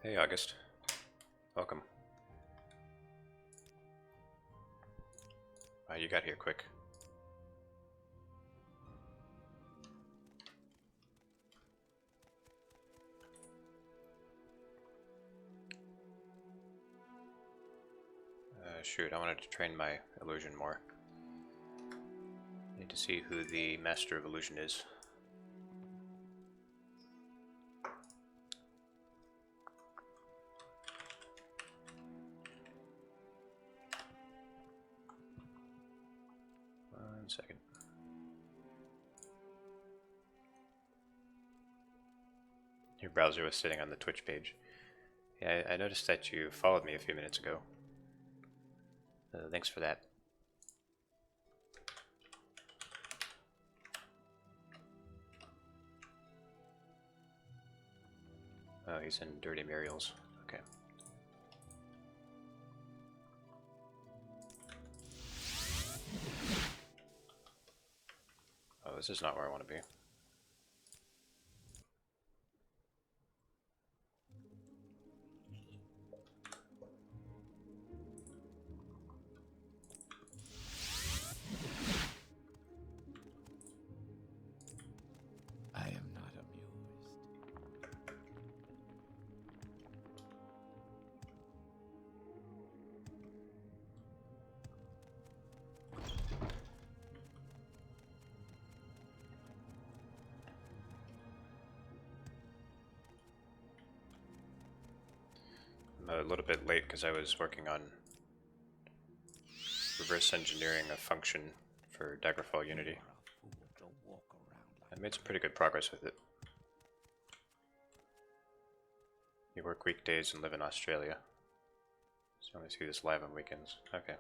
Hey August, welcome. Wow, you got here quick. Shoot, I wanted to train my illusion more. Need to see who the master of illusion is. One second. Your browser was sitting on the Twitch page. Yeah, I noticed that you followed me a few minutes ago. Thanks for that. Oh, he's in Dirty Muriel's. Okay. Oh, this is not where I want to be. I am not amused. I'm a little bit late because I was working on reverse engineering a function for Daggerfall Unity. I made some pretty good progress with it. You work weekdays and live in Australia. So you only see this live on weekends. Okay.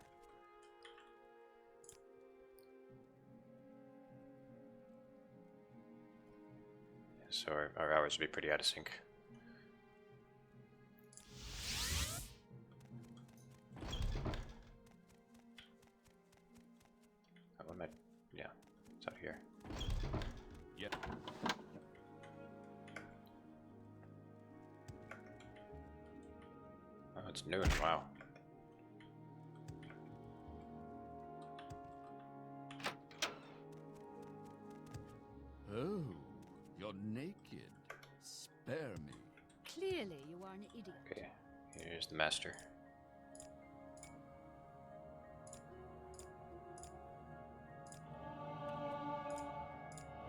So our hours would be pretty out of sync. What am I? Yeah, it's out here. Yep. Oh, it's noon. Wow. Oh, you're naked. Spare me. Clearly, you are an idiot. Okay, here's the master.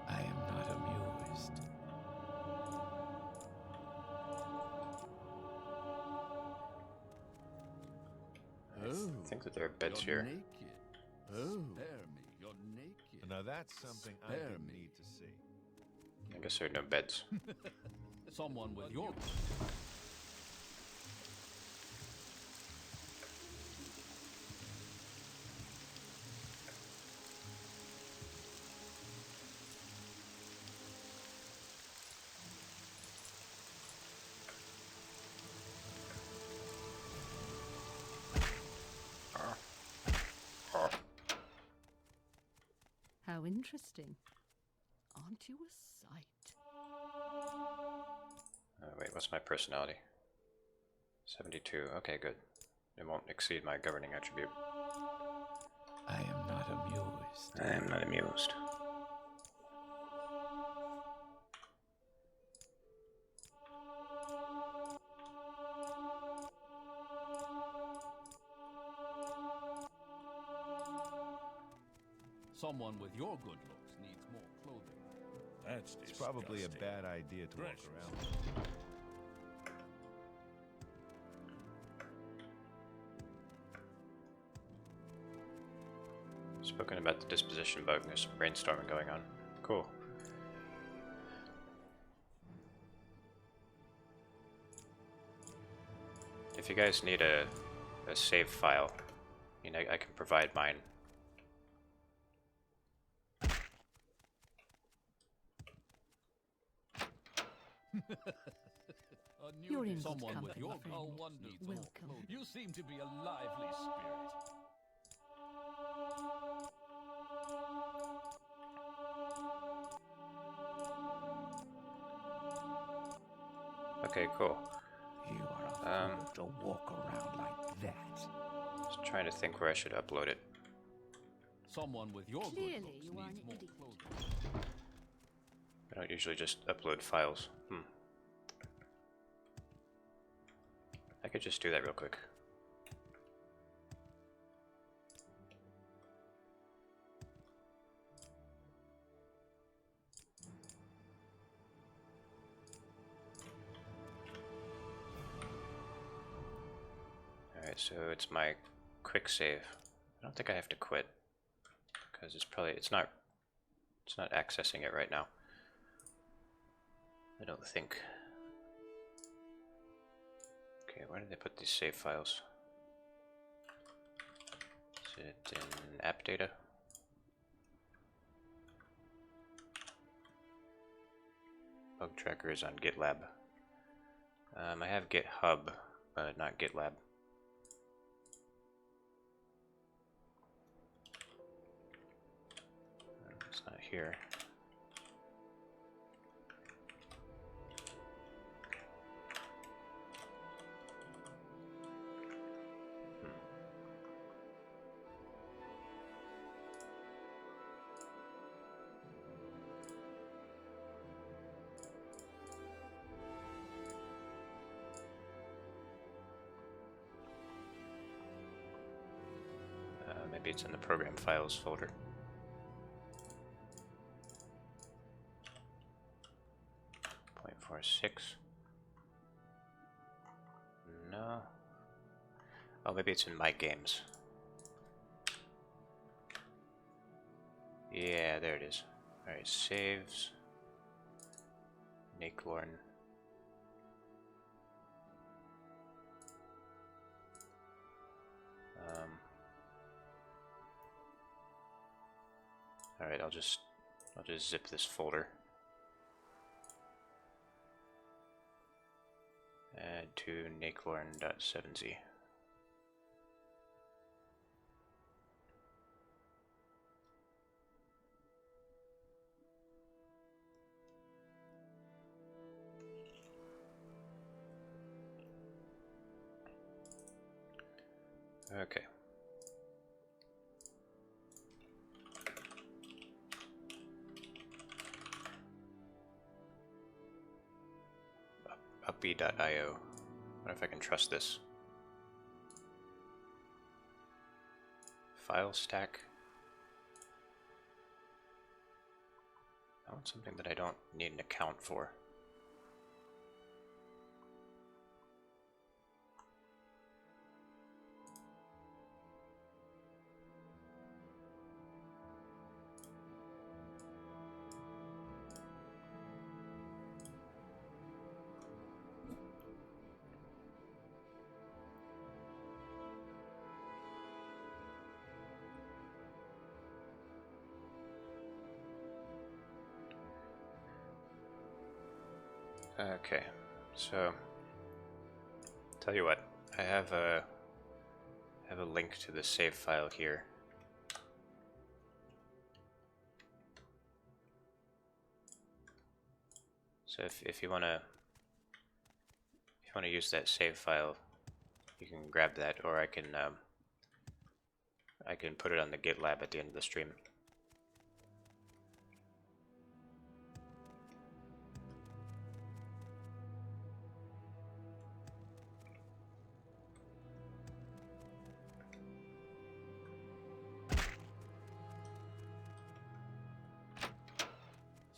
I am not amused. I think that there are beds you're here. naked. Oh, spare me. You're naked. Now that's something I Spare didn't me. need to see. I guess there are no beds. Someone with your... How interesting. Aren't you a sight? Wait, what's my personality? 72. Okay, good. It won't exceed my governing attribute. I am not amused. I am not amused. Someone with your good looks needs more clothing. That's It's probably a bad idea to walk around. Spoken about the disposition bug. There's some brainstorming going on. Cool. If you guys need a save file, you know, I can provide mine. You're in good Someone with company, your friend. oh, wonderful. Welcome. You seem to be a lively spirit. Okay, cool. You Don't walk around like that. Just trying to think where I should upload it. Someone with your Clearly, good looks you are needs an more idiot. clothing. I don't usually just upload files. I could just do that real quick. Alright, so it's my quick save. I don't think I have to quit because it's not accessing it right now. I don't think. Okay, where did they put these save files? Is it in app data? Bug tracker is on GitLab. I have GitHub, but not GitLab. It's not here. Maybe it's in the program files folder. .46. No. Oh, maybe it's in my games. Yeah, there it is. Alright, saves. Nakelorn. Alright, I'll just zip this folder. Add to nakelorn.7z. Okay. Upbeat.io. What if I can trust this? File stack. I want something that I don't need an account for. Okay, so tell you what, I have a link to the save file here. So if you wanna use that save file, you can grab that, or I can put it on the GitLab at the end of the stream.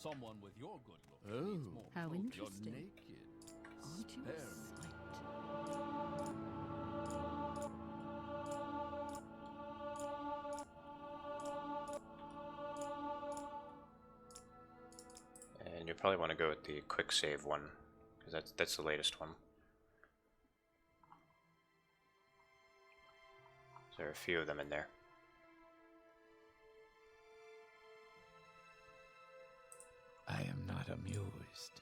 Someone with your good looks needs more How clothing. interesting. You're naked. Aren't you Spare a me. sight? And you'll probably want to go with the quick save one, because that's the latest one. There are a few of them in there. I am not amused.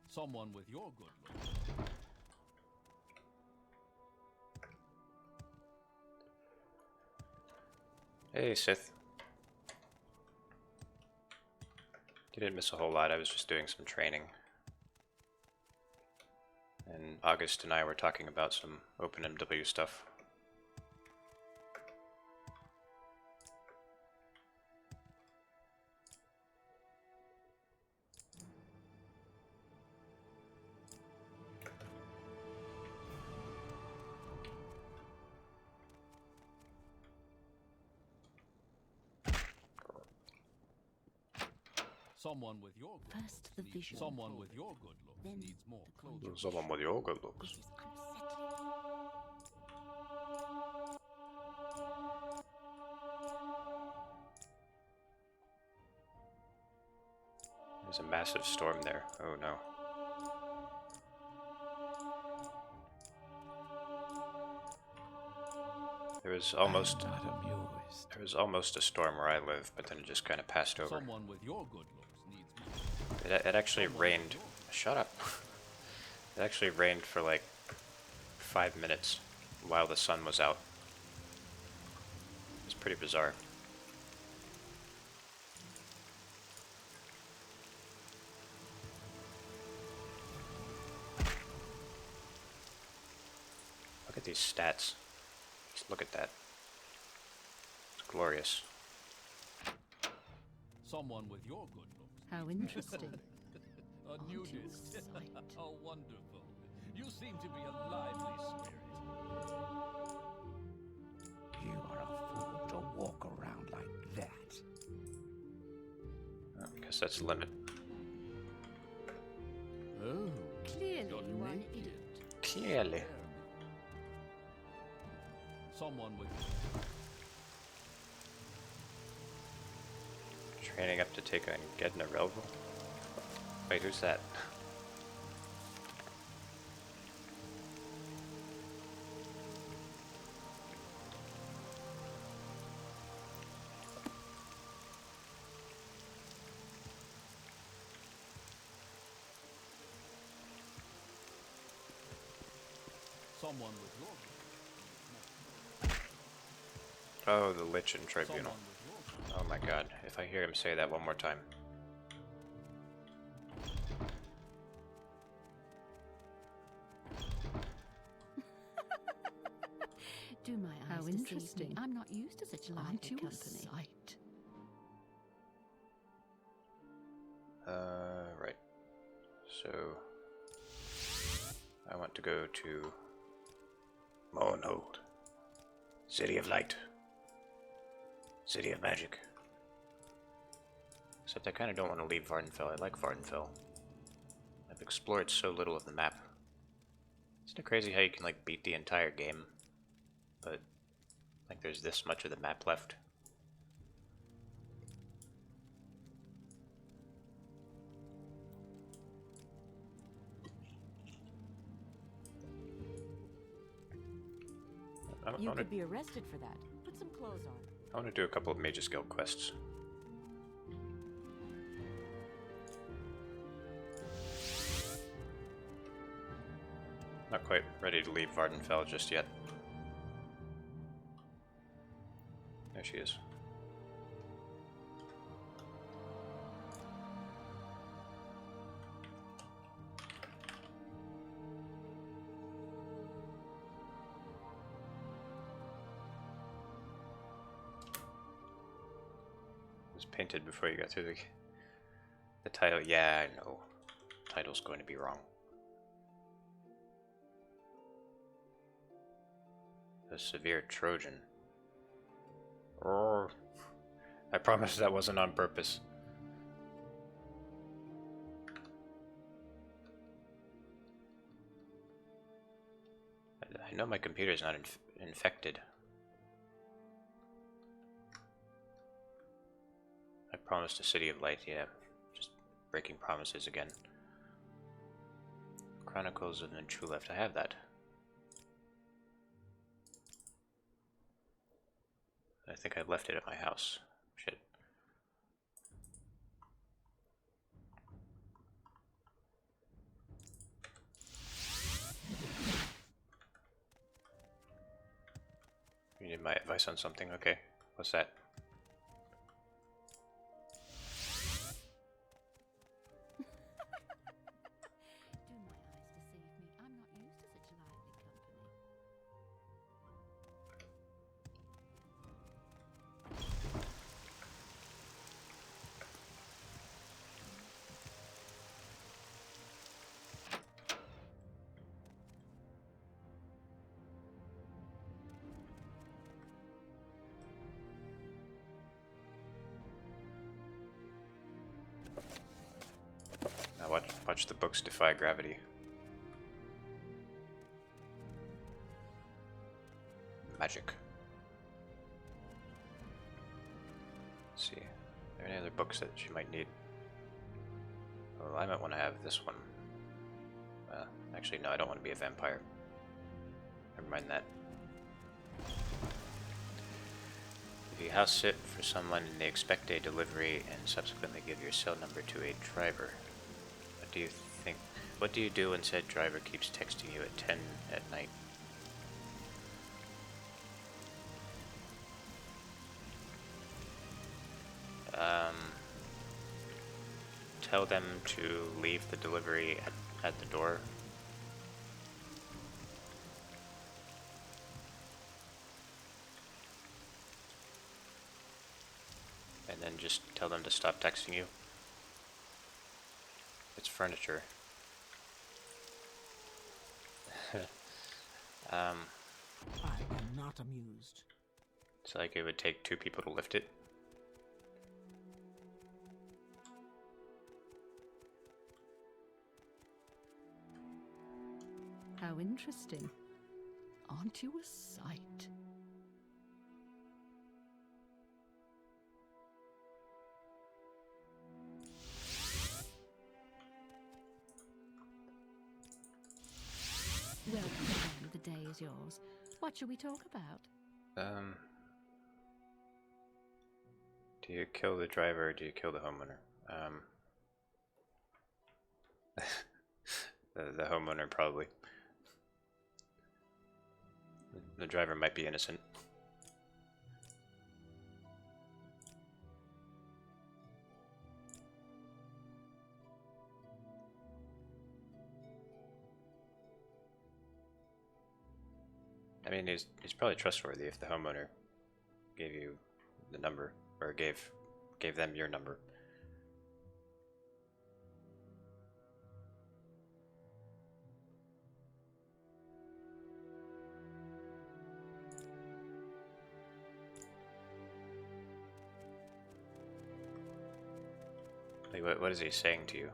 Someone with your good looks. Hey, Sith. Didn't miss a whole lot, I was just doing some training. And August and I were talking about some OpenMW stuff. Someone with your good First the needs- vision. Someone with your good looks Then needs more the clothes. Someone with your good looks. This is unsettling. There's a massive storm there. Oh no. There was almost a storm where I live, but then it just kind of passed over. Someone with your good looks needs more. It actually rained. Shut up. It actually rained for like 5 minutes while the sun was out. It's pretty bizarre. Look at these stats. Just look at that. It's glorious. Someone with your good looks. How interesting. A Aren't you nudist. a sight? How wonderful. You seem to be a lively spirit. You are a fool to walk around like that. I guess that's the limit. Oh, Clearly You're you are an naked. idiot. Clearly. Someone with Training up to take on Gedna Relvo. Wait, who's that? someone with your Oh, the Lich in good. Tribunal. Someone with your good. Oh my god, if I hear him say that one more time. Do my eyes How deceive interesting. me? I'm not used to such lively Aren't you a company. sight? Right. So I want to go to Morrowind. City of Light. City of Magic. Except I kind of don't want to leave Vardenfell. I like Vardenfell. I've explored so little of the map. Isn't it crazy how you can like beat the entire game, but like there's this much of the map left? I You want to could be arrested for that. Put some clothes on. I want to do a couple of Mage's Guild quests. Not quite ready to leave Vardenfell just yet. There she is. It was painted before you got through the title. Yeah, I know. Title's going to be wrong. The Severe Trojan. Oh, I promise that wasn't on purpose. I know my computer's not infected. I promised a City of Light, yeah. Just breaking promises again. Chronicles of the True Left, I have that. I think I left it at my house. Shit. You need my advice on something? Okay. What's that? Watch the books defy gravity. Magic. Let's see. Are there any other books that she might need? Well, I might want to have this one. Actually, no, I don't want to be a vampire. Never mind that. If you house sit for someone and they expect a delivery and subsequently give your cell number to a driver, what do you think? What do you do when said driver keeps texting you at 10 at night? Tell them to leave the delivery at the door. And then just tell them to stop texting you. It's furniture. I am not amused. It's like it would take 2 people to lift it. How interesting. Aren't you a sight? Well, then, the day is yours. What shall we talk about? Do you kill the driver or do you kill the homeowner? The homeowner probably. The driver might be innocent. I mean, he's probably trustworthy if the homeowner gave you the number, or gave them your number. Like, what is he saying to you?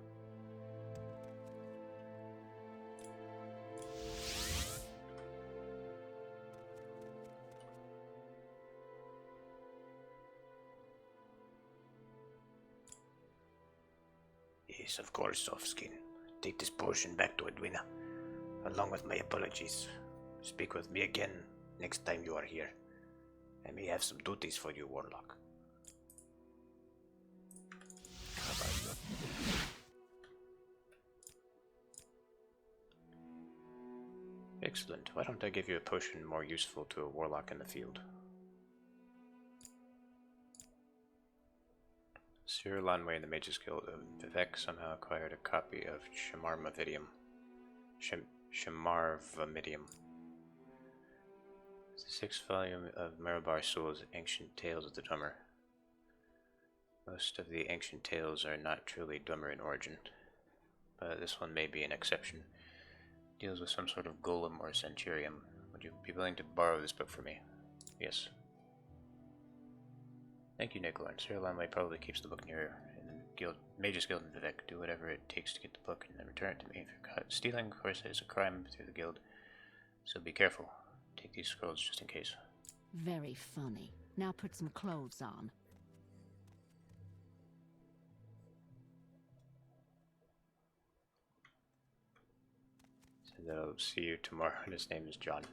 Yes, of course, Softskin. Take this potion back to Edwina, along with my apologies. Speak with me again next time you are here. I may have some duties for you, Warlock. Excellent. Why don't I give you a potion more useful to a warlock in the field? Sir Lanway and the Mages Guild of Vivek somehow acquired a copy of Shamarvamidium. It's the 6th volume of Mirabar Soul's Ancient Tales of the Dummer. Most of the ancient tales are not truly Dummer in origin, but this one may be an exception. It deals with some sort of golem or centurium. Would you be willing to borrow this book for me? Yes. Thank you, Nicolai. Sir Lanway probably keeps the book near the Mages Guild in Vivek. Do whatever it takes to get the book and then return it to me if you're caught stealing. Of course, it is a crime through the guild, so be careful. Take these scrolls just in case. Very funny. Now put some clothes on. So I'll see you tomorrow, and his name is John.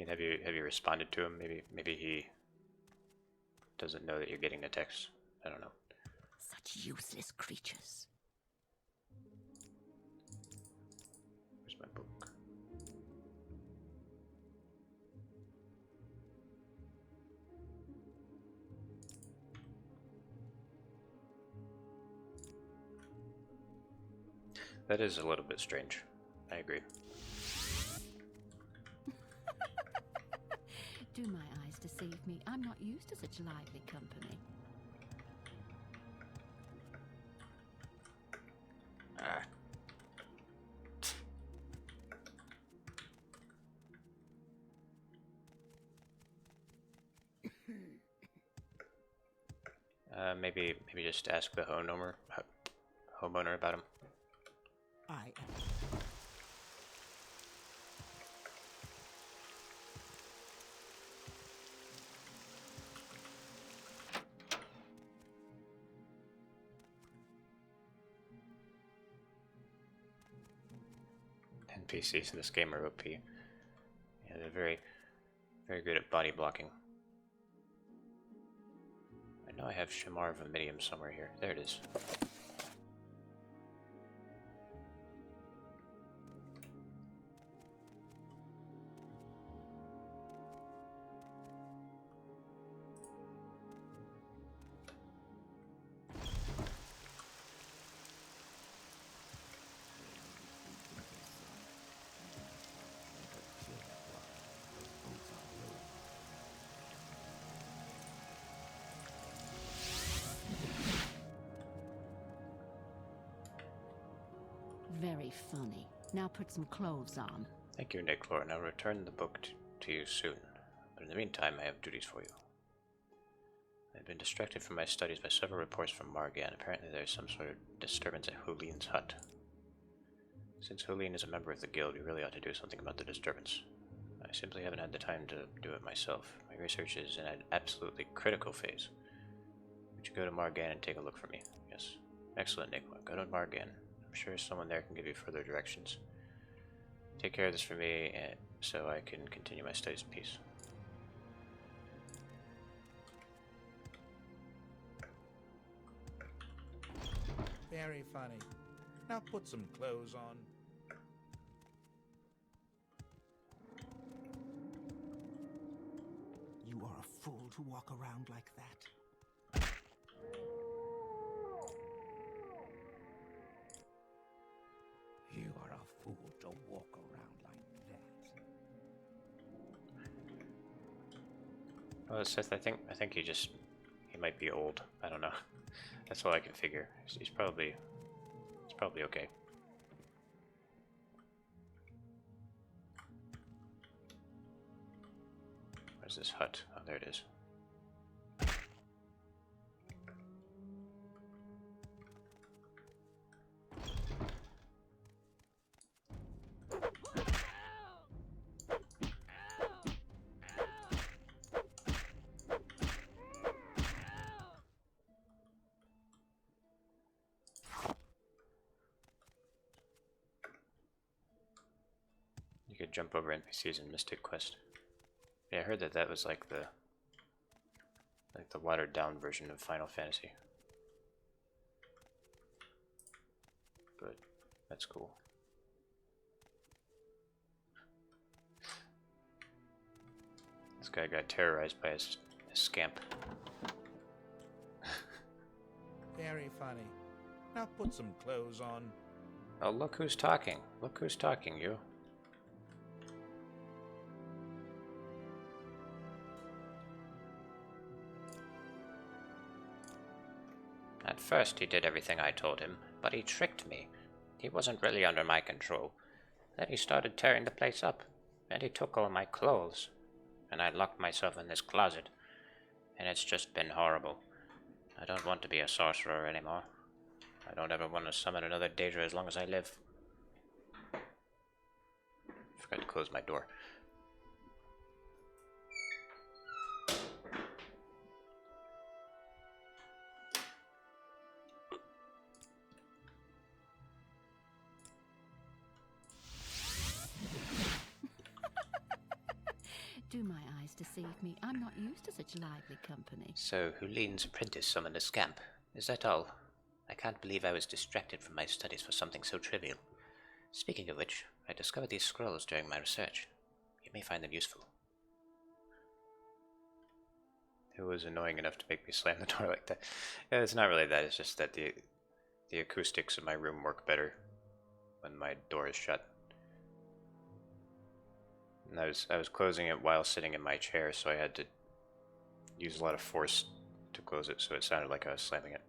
I mean, have you responded to him? Maybe he doesn't know that you're getting a text. I don't know. Such useless creatures. Where's my book? That is a little bit strange. I agree. Do my eyes deceive me? I'm not used to such lively company. Maybe just ask the homeowner about him. I am. NPCs in this game are OP. Yeah, they're very, very good at body blocking. I know I have Shamar Vimidium somewhere here. There it is. Very funny. Now put some clothes on. Thank you, Nick Lord. I'll return the book to you soon. But in the meantime, I have duties for you. I've been distracted from my studies by several reports from Margan. Apparently there is some sort of disturbance at Hulin's hut. Since Hulin is a member of the guild, we really ought to do something about the disturbance. I simply haven't had the time to do it myself. My research is in an absolutely critical phase. Would you go to Margan and take a look for me? Yes. Excellent, Nick. Go to Margan. I'm sure someone there can give you further directions. Take care of this for me, so I can continue my studies in peace. Very funny. Now put some clothes on. You are a fool to walk around like that. You are a fool to walk around like that. Well, Seth, I think he might be old. I don't know. That's all I can figure. He's probably okay. Where's this hut? Oh, there it is. You could jump over NPCs in Mystic Quest. Yeah, I heard that was like the watered down version of Final Fantasy. But that's cool. This guy got terrorized by a scamp. Very funny. Now put some clothes on. Oh, look who's talking. Look who's talking, you. At first he did everything I told him, but he tricked me. He wasn't really under my control. Then he started tearing the place up, and he took all my clothes. And I locked myself in this closet. And it's just been horrible. I don't want to be a sorcerer anymore. I don't ever want to summon another Daedra as long as I live. Forgot to close my door. Do my eyes deceive me? I'm not used to such lively company. So, Hulin's apprentice summoned a scamp. Is that all? I can't believe I was distracted from my studies for something so trivial. Speaking of which, I discovered these scrolls during my research. You may find them useful. It was annoying enough to make me slam the door like that. Yeah, it's not really that, it's just that the acoustics in my room work better when my door is shut. And I was closing it while sitting in my chair, so I had to use a lot of force to close it, so it sounded like I was slamming it.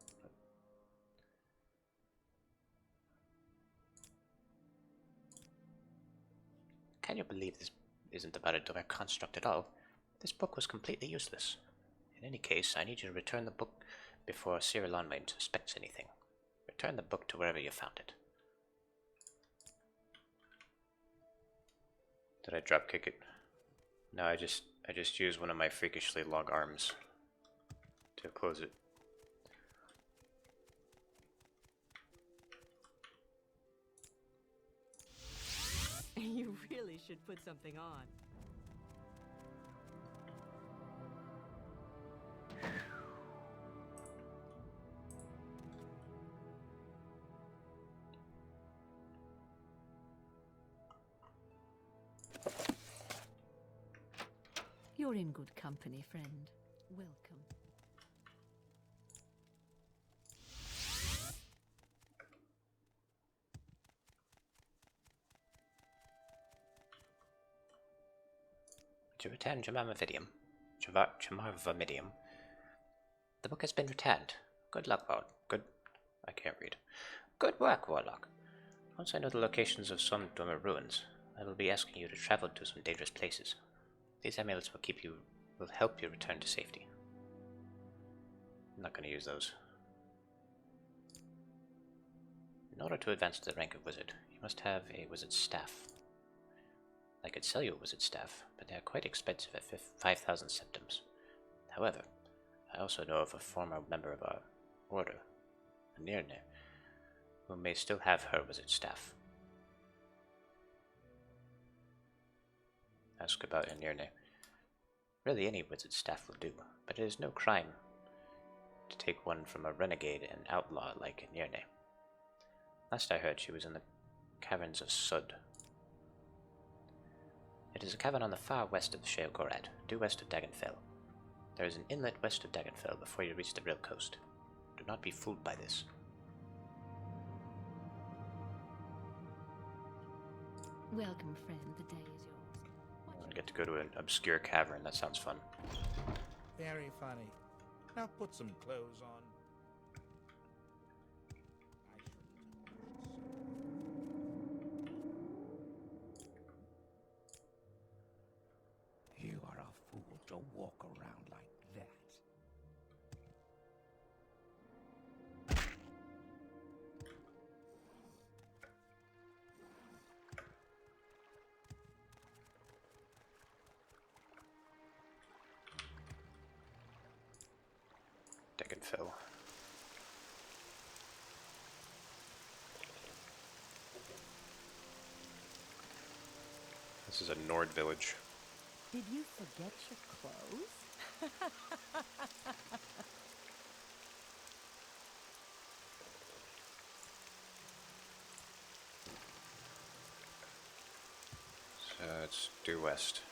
Can you believe this isn't about a door construct at all? This book was completely useless. In any case, I need you to return the book before Cyril Onwain suspects anything. Return the book to wherever you found it. Did I drop kick it? No, I just used one of my freakishly long arms to close it. You really should put something on. You're in good company, friend. Welcome. To return Jamavamidium. The book has been returned. Good luck, I can't read. Good work, Warlock. Once I know the locations of some Dormer ruins, I will be asking you to travel to some dangerous places. These amulets will help you return to safety. I'm not going to use those. In order to advance to the rank of wizard, you must have a wizard's staff. I could sell you a wizard's staff, but they are quite expensive at 5,000 septims. However, I also know of a former member of our order, Nirne, who may still have her wizard's staff. Ask about Nirne. Really, any wizard's staff will do, but it is no crime to take one from a renegade and outlaw like Nirne. Last I heard, she was in the caverns of Sud. It is a cavern on the far west of the Shale Gorad, due west of Dagonfell. There is an inlet west of Dagonfell before you reach the real coast. Do not be fooled by this. Welcome, friend. The day is yours. I get to go to an obscure cavern. That sounds fun. Very funny. Now put some clothes on. You are a fool to walk around like that. Dagonfell. This is a Nord village. Did you forget your clothes? So it's due west.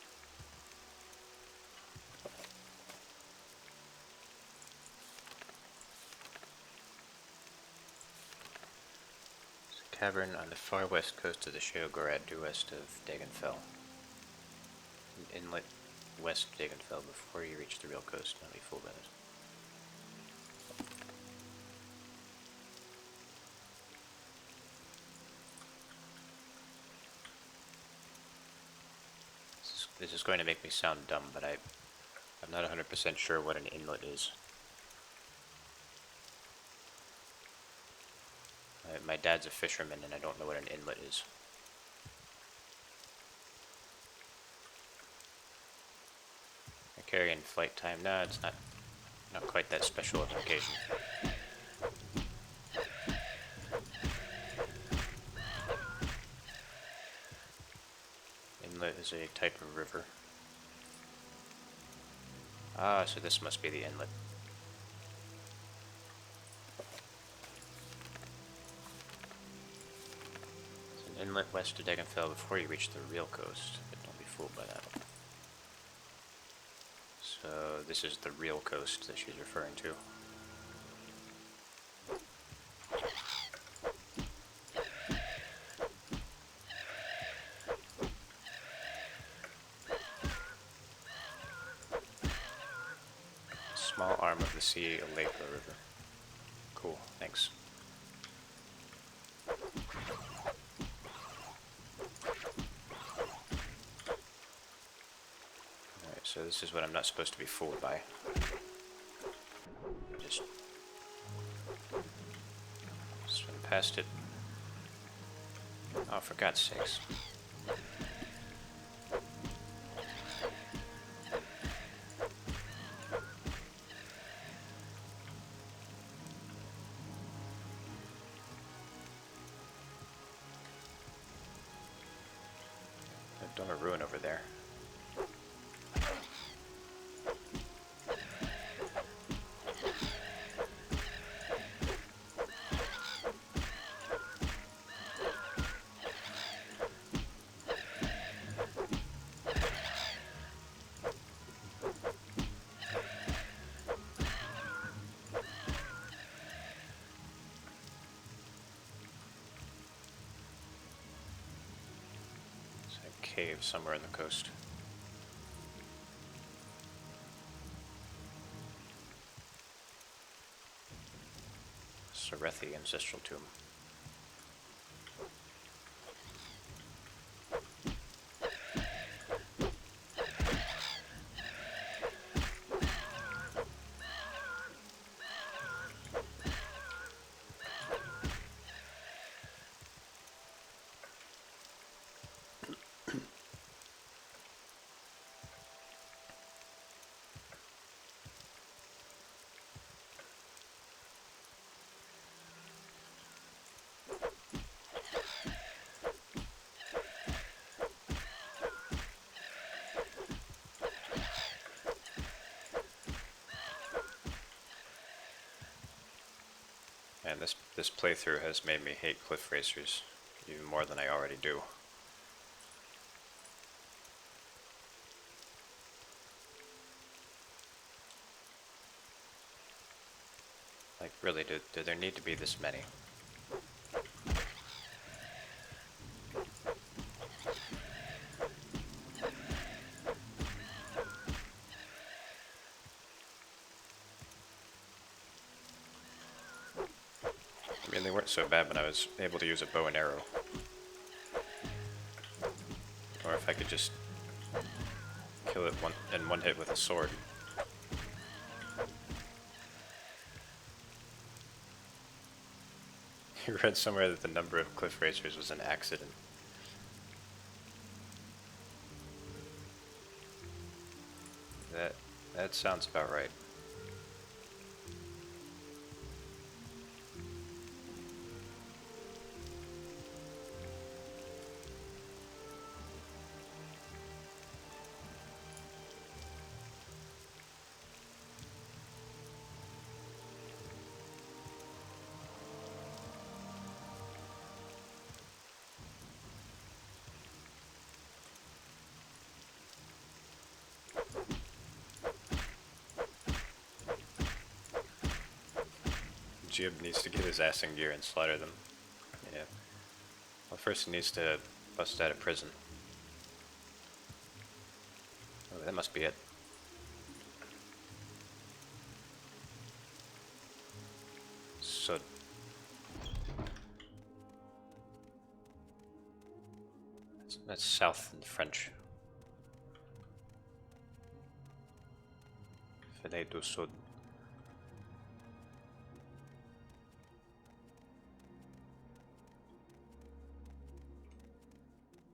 It's a cavern on the far west coast of the Shale Gorad, due west of Dagonfell. An inlet west of Dagonfell before you reach the real coast. Not be fooled by this. This is going to make me sound dumb, but I'm not 100% sure what an inlet is. My dad's a fisherman and I don't know what an inlet is. Carry in flight time. No, it's not quite that special of an occasion. Inlet is a type of river. Ah, so this must be the inlet. It's an inlet west of Dagonfell before you reach the real coast, but don't be fooled by that. So this is the real coast that she's referring to. Small arm of the sea, a lake or a river. Cool, thanks. Alright, so this is what I'm not supposed to be fooled by. Just past it. Oh, for God's sakes. I've done a ruin over there. Cave somewhere on the coast. Serethi Ancestral Tomb. And this playthrough has made me hate cliff racers even more than I already do. Like, really, do there need to be this many? I mean, they weren't so bad when I was able to use a bow and arrow. Or if I could just kill it in one hit with a sword. You read somewhere that the number of cliff racers was an accident. That sounds about right. Jib needs to get his ass in gear and slaughter them. Yeah. Well, first he needs to bust out of prison. Oh, that must be it. So... That's south in French. Filet du Sud.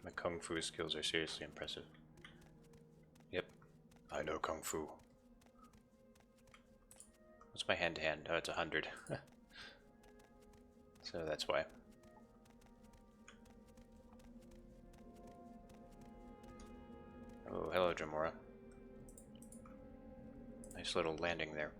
My kung fu skills are seriously impressive. Yep, I know kung fu. What's my hand-to-hand? Oh, it's 100. So that's why. Oh, hello, Jamora. Nice little landing there.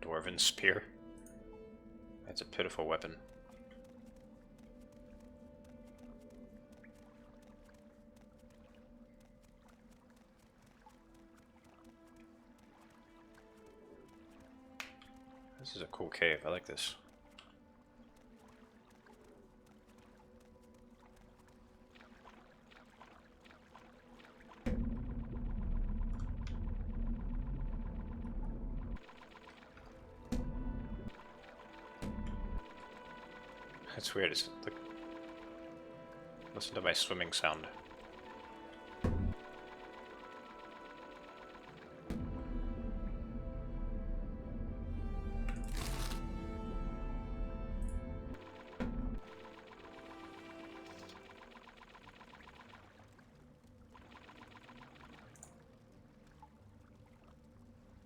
Dwarven spear. That's a pitiful weapon. This is a cool cave. I like this. That's weird. It's like, listen to my swimming sound.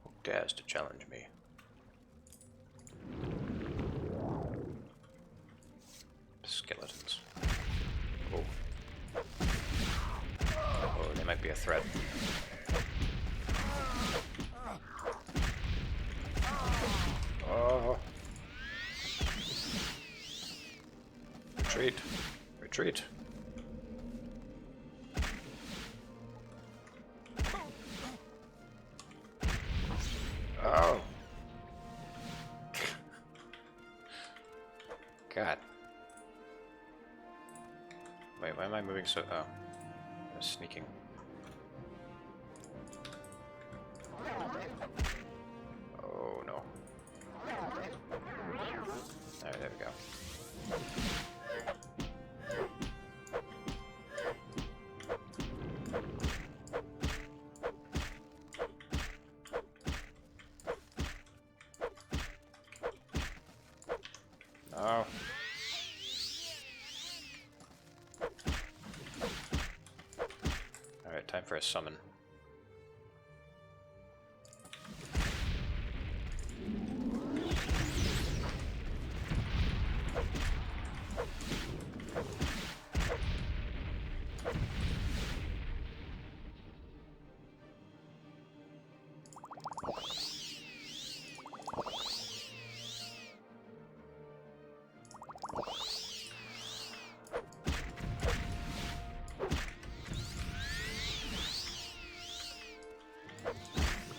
Who dares to challenge me? Skeletons. Oh. Oh, they might be a threat. Oh. Retreat. Retreat. Oh. God. Wait, why am I moving so... Oh. I was sneaking. Oh, no. Alright, there we go. Oh. Alright, time for a summon.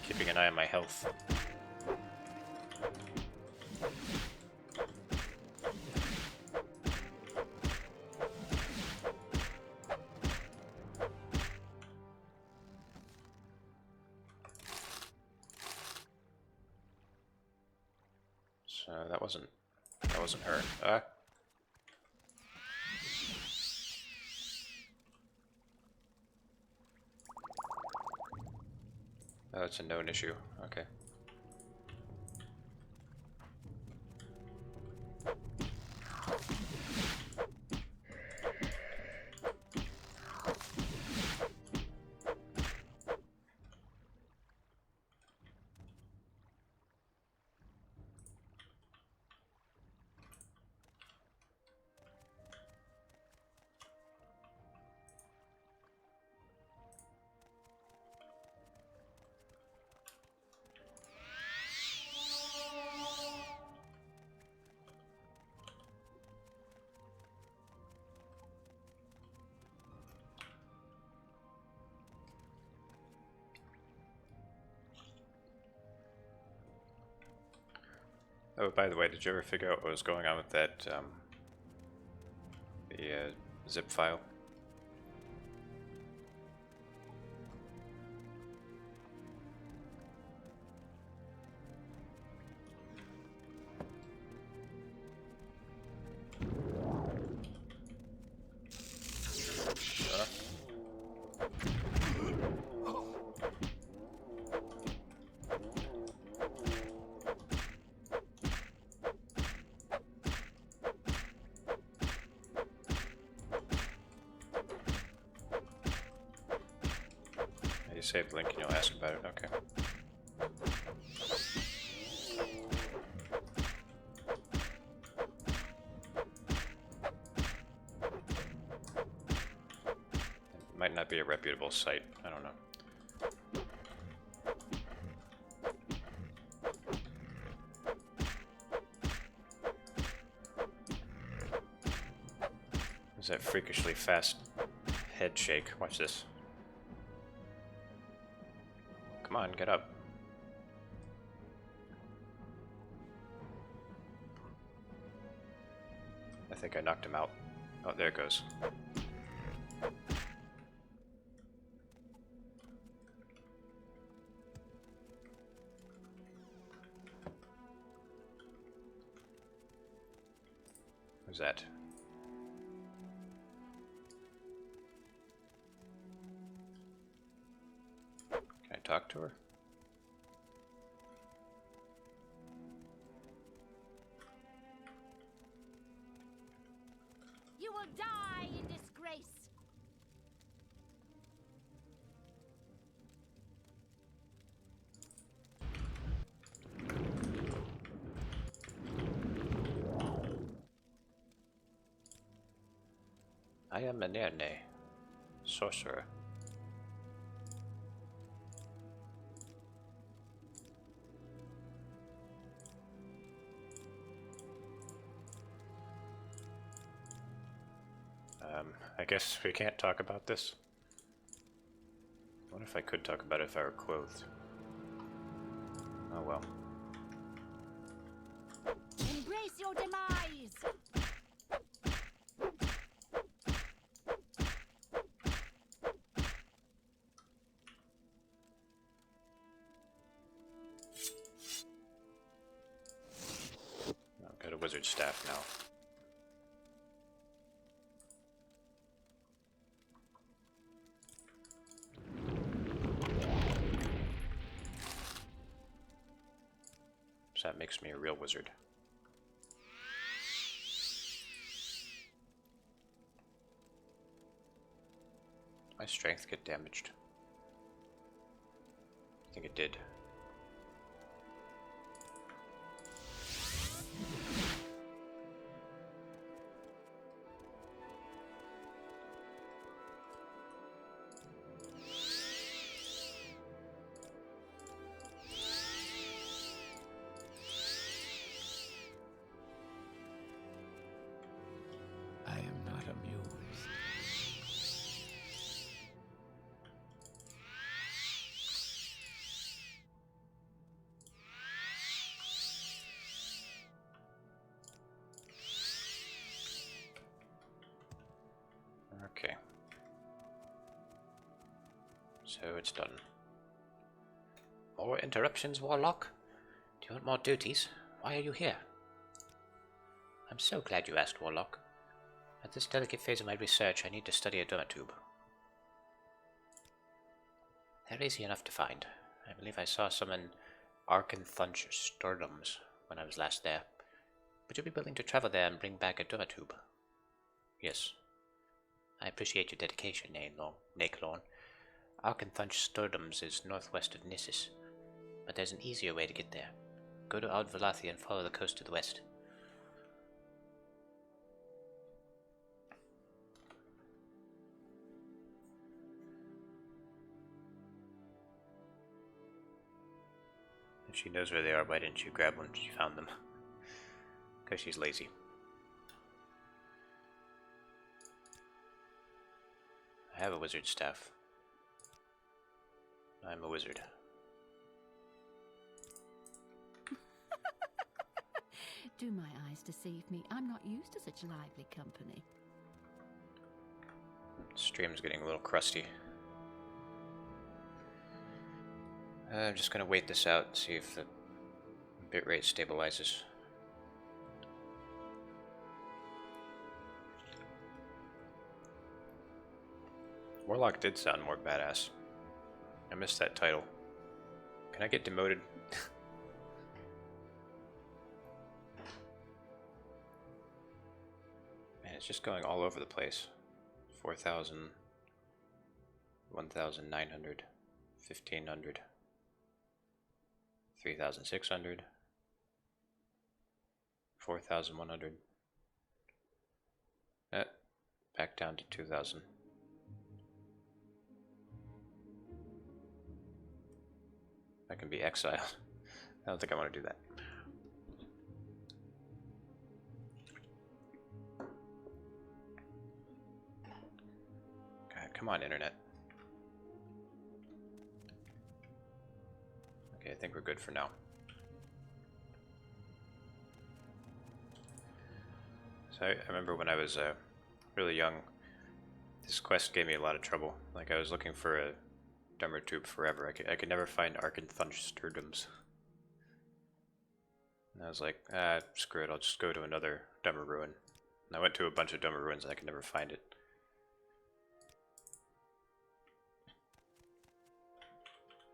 Keeping an eye on my health. So that wasn't her. Ah. Oh, it's a known issue. Okay. Oh, by the way, did you ever figure out what was going on with that, the zip file? You saved Link and you'll ask about it, okay. It might not be a reputable site, I don't know. There's that freakishly fast head shake, watch this. Come on, get up. think I knocked him out. Oh, there it goes. Who's that? Can I talk to her? You will die in disgrace. I am Manerne, sorcerer. I guess we can't talk about this. I wonder if I could talk about it if I were clothed. Oh well. Embrace your demise. I've got a wizard staff now. So that makes me a real wizard. My strength get damaged? I think it did. I am not amused. Okay. So it's done. More interruptions, Warlock? Do you want more duties? Why are you here? I'm so glad you asked, Warlock. At this delicate phase of my research, I need to study a tube. They're easy enough to find. I believe I saw some in Arkanthunch Sturdums when I was last there. Would you be willing to travel there and bring back a tube? Yes. I appreciate your dedication, Nakelorn. Arkanthunch Sturdums is northwest of Nissus, but there's an easier way to get there. Go to Ardvalathi and follow the coast to the west. If she knows where they are, why didn't she grab when she found them? Because she's lazy. I have a wizard staff. I'm a wizard. Do my eyes deceive me? I'm not used to such lively company. Stream's getting a little crusty. I'm just gonna wait this out and see if the bitrate stabilizes. Warlock did sound more badass. I missed that title. Can I get demoted? Man, it's just going all over the place. 4,000, 1,900, 1,500, 3,600, 4,100. Back down to 2,000. I can be exiled. I don't think I want to do that. God, come on, internet. Okay, I think we're good for now. So I remember when I was really young, this quest gave me a lot of trouble. Like, I was looking for a Dumber Tube forever. I could never find Arkenthunsterdums. And I was like, screw it, I'll just go to another Dumber Ruin. And I went to a bunch of Dumber Ruins and I could never find it.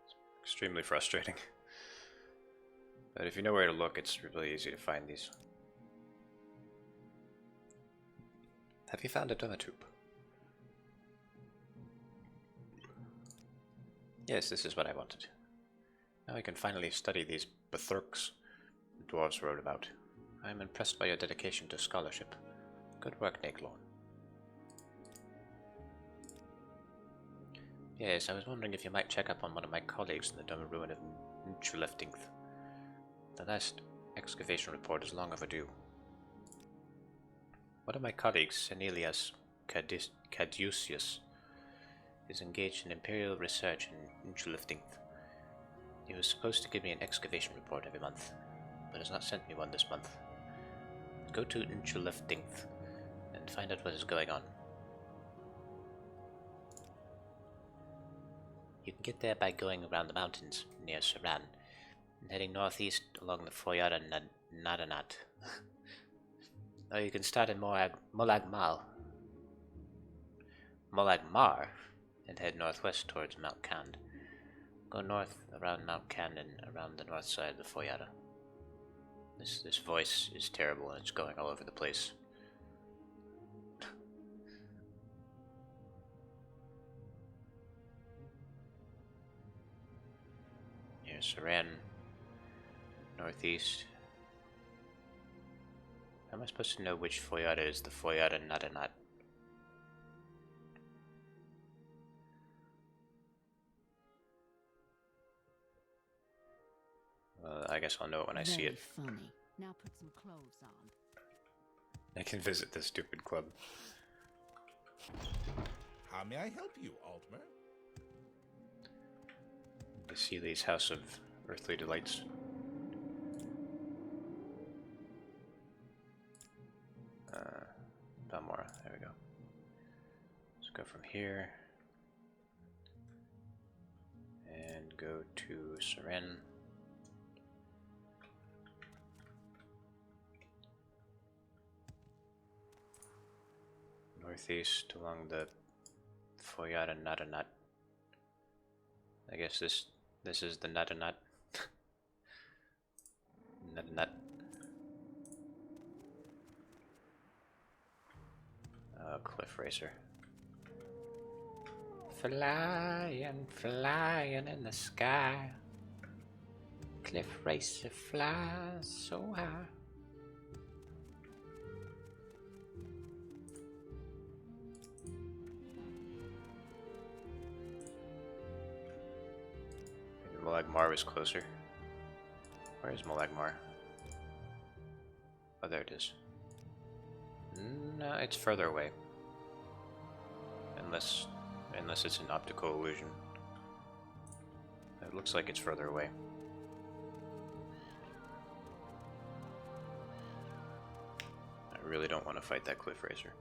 It's extremely frustrating. But if you know where to look, it's really easy to find these. Have you found a Dumber Tube? Yes, this is what I wanted. Now I can finally study these Bethurks the dwarves wrote about. I am impressed by your dedication to scholarship. Good work, Naglorn. Yes, I was wondering if you might check up on one of my colleagues in the Dumber Ruin of Nchuleftingth. The last excavation report is long overdue. One of my colleagues, Senelius Caduceus, is engaged in imperial research in Nchuleftingth. He was supposed to give me an excavation report every month, but has not sent me one this month. Go to Nchuleftingth and find out what is going on. You can get there by going around the mountains near Saran and heading northeast along the Foyara Nadanat. Or you can start in Molagmar and head northwest towards Mount Kand. Go north around Mount Kand and around the north side of the Foyara. This voice is terrible and it's going all over the place. Near Saran, northeast. How am I supposed to know which Foyara is the Foyara Nadanat? I guess I'll know it when I see it. Very funny. Now put some clothes on. I can visit this stupid club. How may I help you, Altmer? The Seeley's House of Earthly Delights. Balmora, there we go. Let's go from here. And go to Seren. Northeast along the Foyara Nadanat. I guess this is the Nadanat. Nadanat. Cliff Racer. Flying, flying in the sky. Cliff Racer flies so high. Maybe Molagmar was closer. Where is Molagmar? Oh, there it is. No, it's further away. Unless it's an optical illusion. It looks like it's further away. I really don't want to fight that Cliff Racer.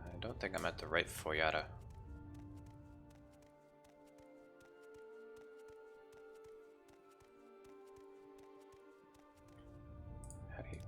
I don't think I'm at the right Foyara. How do you...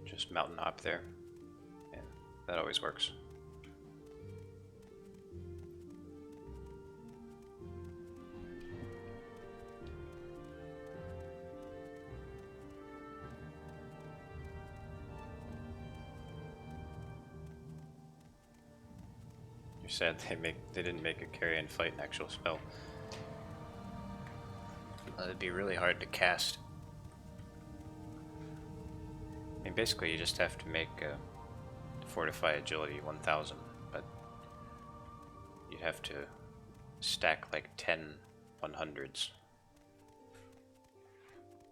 Just mountain hop there. Yeah, that always works. said they didn't make a carry and fight an actual spell. It'd be really hard to cast. I mean, basically you just have to make Fortify Agility 1000, but you'd have to stack like 10 100s.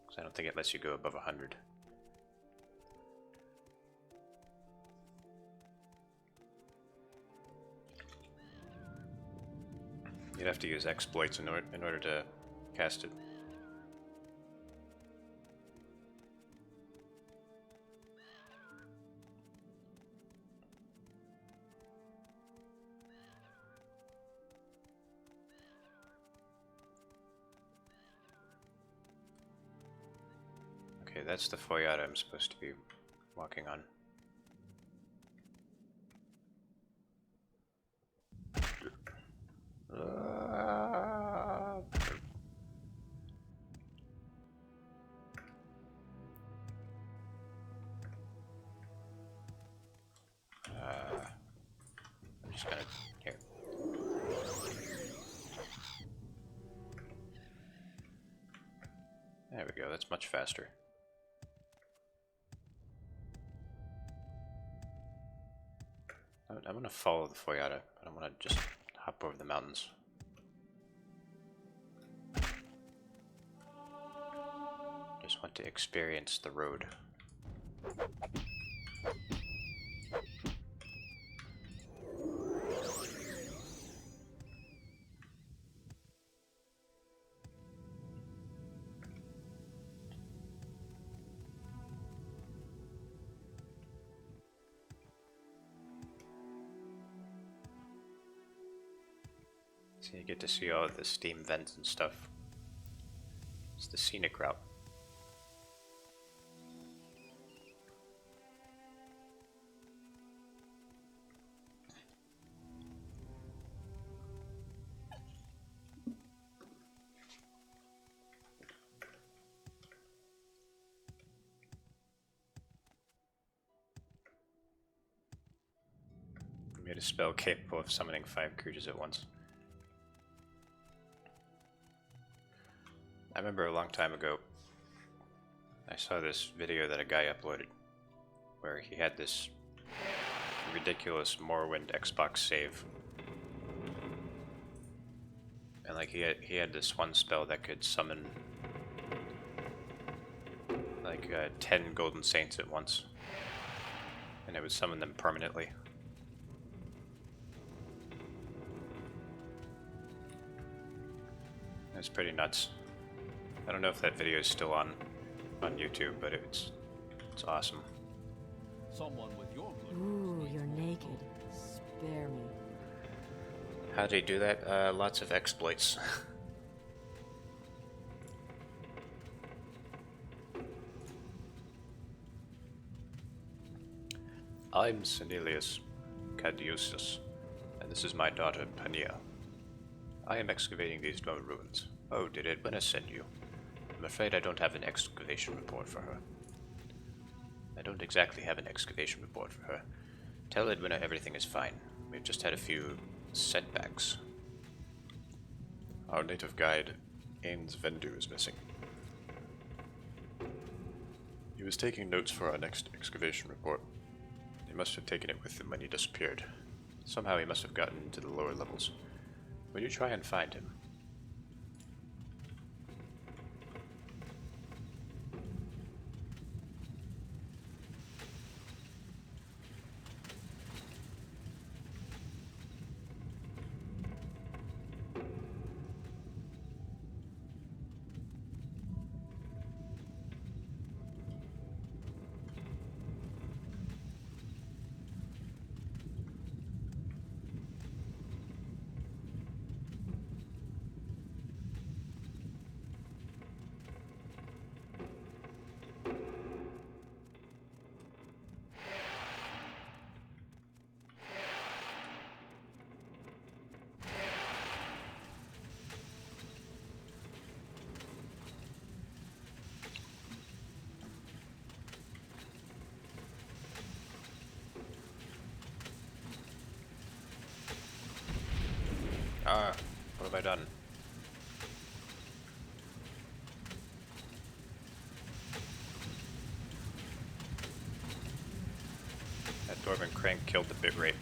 Because I don't think it lets you go above 100. You'd have to use exploits in order to cast it. Okay, that's the Foyata I'm supposed to be walking on. I'm just gonna here. There we go. That's much faster. I'm gonna follow the Foyata. I don't want to just hop over the mountains. Just want to experience the road. So you get to see all of the steam vents and stuff. It's the scenic route. I made a spell capable of summoning 5 creatures at once. I remember a long time ago, I saw this video that a guy uploaded where he had this ridiculous Morrowind Xbox save. And like he had this one spell that could summon like 10 golden saints at once. And it would summon them permanently. It's pretty nuts. I don't know if that video is still on YouTube, but it's awesome. Someone with your good Ooh, you're naked. Spare me. How do you do that? Lots of exploits. I'm Senelius Caduceus, and this is my daughter Pania. I am excavating these lone ruins. Oh, did Edwina send you? I'm afraid I don't have an excavation report for her. I don't exactly have an excavation report for her. Tell Edwina everything is fine. We've just had a few setbacks. Our native guide, Ains Vendu, is missing. He was taking notes for our next excavation report. He must have taken it with him when he disappeared. Somehow he must have gotten into the lower levels. Will you try and find him? I done? That Dwarven crank killed the bitrate.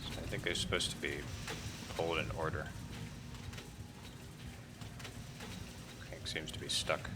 So I think they're supposed to be pulled in order. Crank seems to be stuck.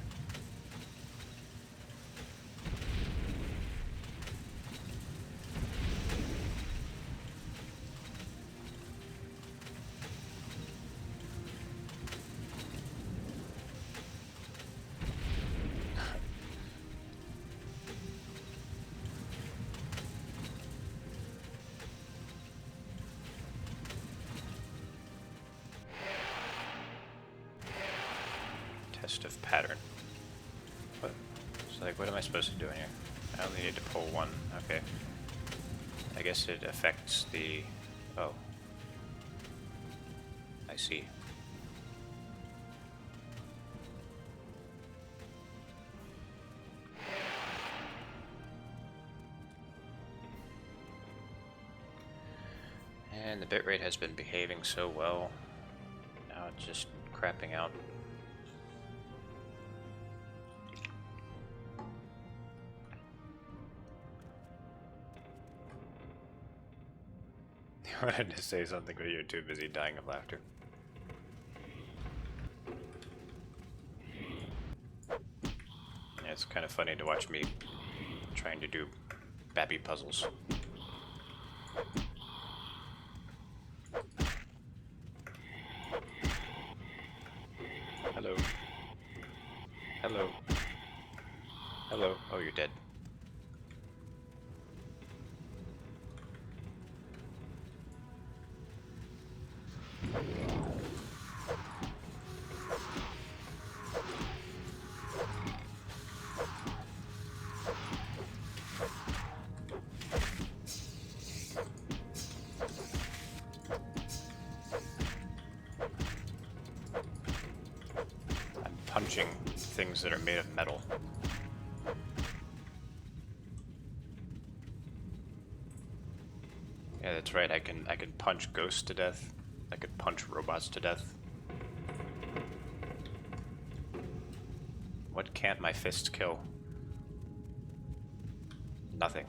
Test of pattern. What? So like, what am I supposed to do in here? I only need to pull one. Okay. I guess it affects the... Oh. I see. And the bitrate has been behaving so well. Now it's just crapping out. I wanted to say something, but you're too busy dying of laughter. Yeah, it's kind of funny to watch me trying to do babby puzzles. Hello. Hello. Hello. Oh, you're dead. I'm punching things that are made of metal. Yeah, that's right. I can punch ghosts to death. I could punch robots to death. What can't my fists kill? Nothing.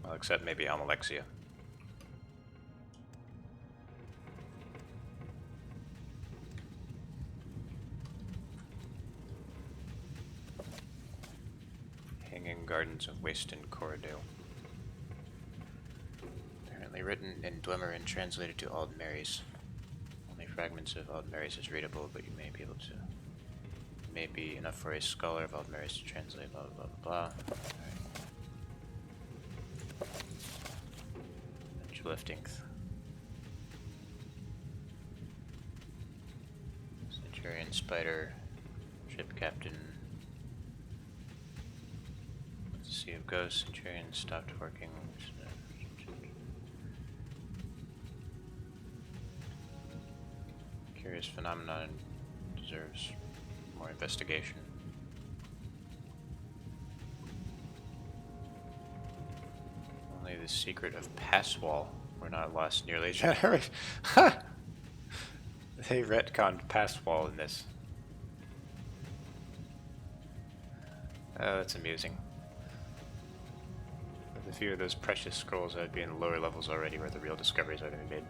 Well, except maybe Almalexia. Hanging Gardens of Waste and Corridale. Apparently written in Dwemer and translated to Aldmaris. Only fragments of Aldmaris is readable, but you may be able to. May be enough for a scholar of Aldmaris to translate, blah blah blah blah. Alright. Liftings. Centurion, Spider, Ship Captain. Sea of Ghosts, Centurion stopped working. Curious phenomenon deserves more investigation. Only the secret of Passwall were not lost nearly. They retconned Passwall in this. Oh, that's amusing. With a few of those precious scrolls, I'd be in the lower levels already where the real discoveries are to be made.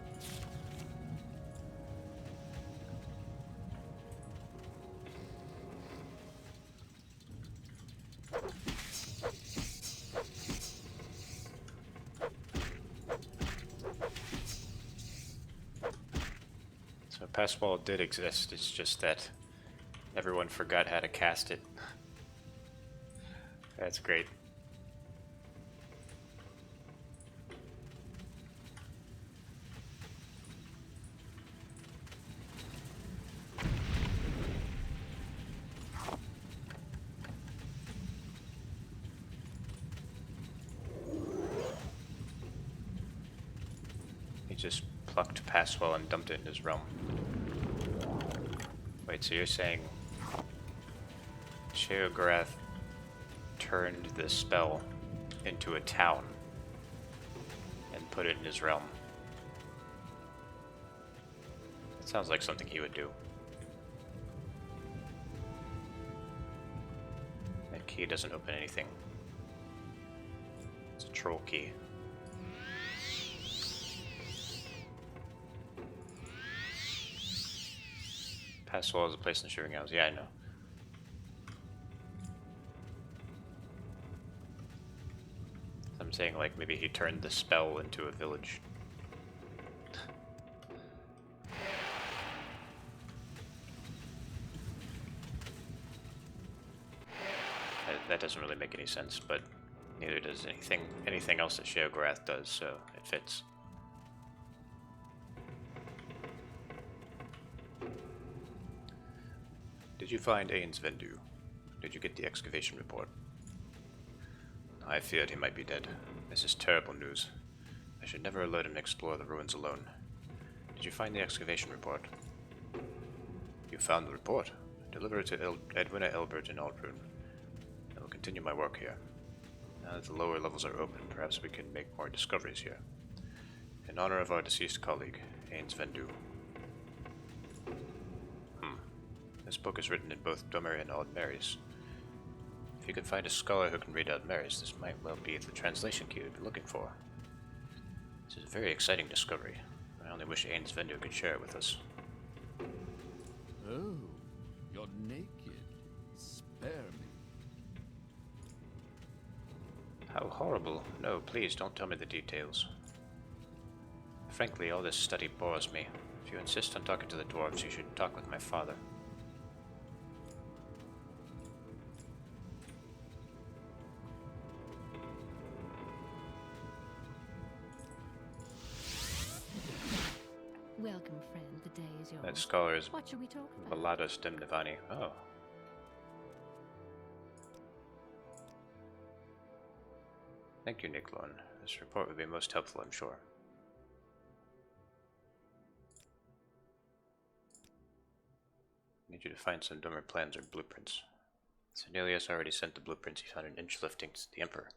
So Passwall did exist, it's just that everyone forgot how to cast it. That's great. just plucked Passwell and dumped it in his realm. Wait, so you're saying Sheogorath turned the spell into a town and put it in his realm? It sounds like something he would do. That key doesn't open anything. It's a troll key. Passwell is a place in the Shivering Isles. Yeah, I know. I'm saying, like, maybe he turned the spell into a village. That doesn't really make any sense, but neither does anything else that Sheogorath does, so it fits. Did you find Ains Vendu? Did you get the excavation report? I feared he might be dead. This is terrible news. I should never let him explore the ruins alone. Did you find the excavation report? You found the report. Deliver it to Edwina, Elbert, and Aldrun. I will continue my work here. Now that the lower levels are open, perhaps we can make more discoveries here. In honor of our deceased colleague, Ains Vendu. This book is written in both Dummer and Old Marys. If you could find a scholar who can read Old Marys, this might well be the translation key we've been looking for. This is a very exciting discovery. I only wish Ains Vendu could share it with us. Oh, you're naked. Spare me. How horrible. No, please don't tell me the details. Frankly, all this study bores me. If you insist on talking to the dwarves, you should talk with my father. Welcome, friend. The day is yours. That scholar is What shall we talk about? Balados Demnivani. Oh. Thank you, Niklon. This report would be most helpful, I'm sure. I need you to find some Dummer plans or blueprints. Cornelius already sent the blueprints he found in inch lifting to the Emperor.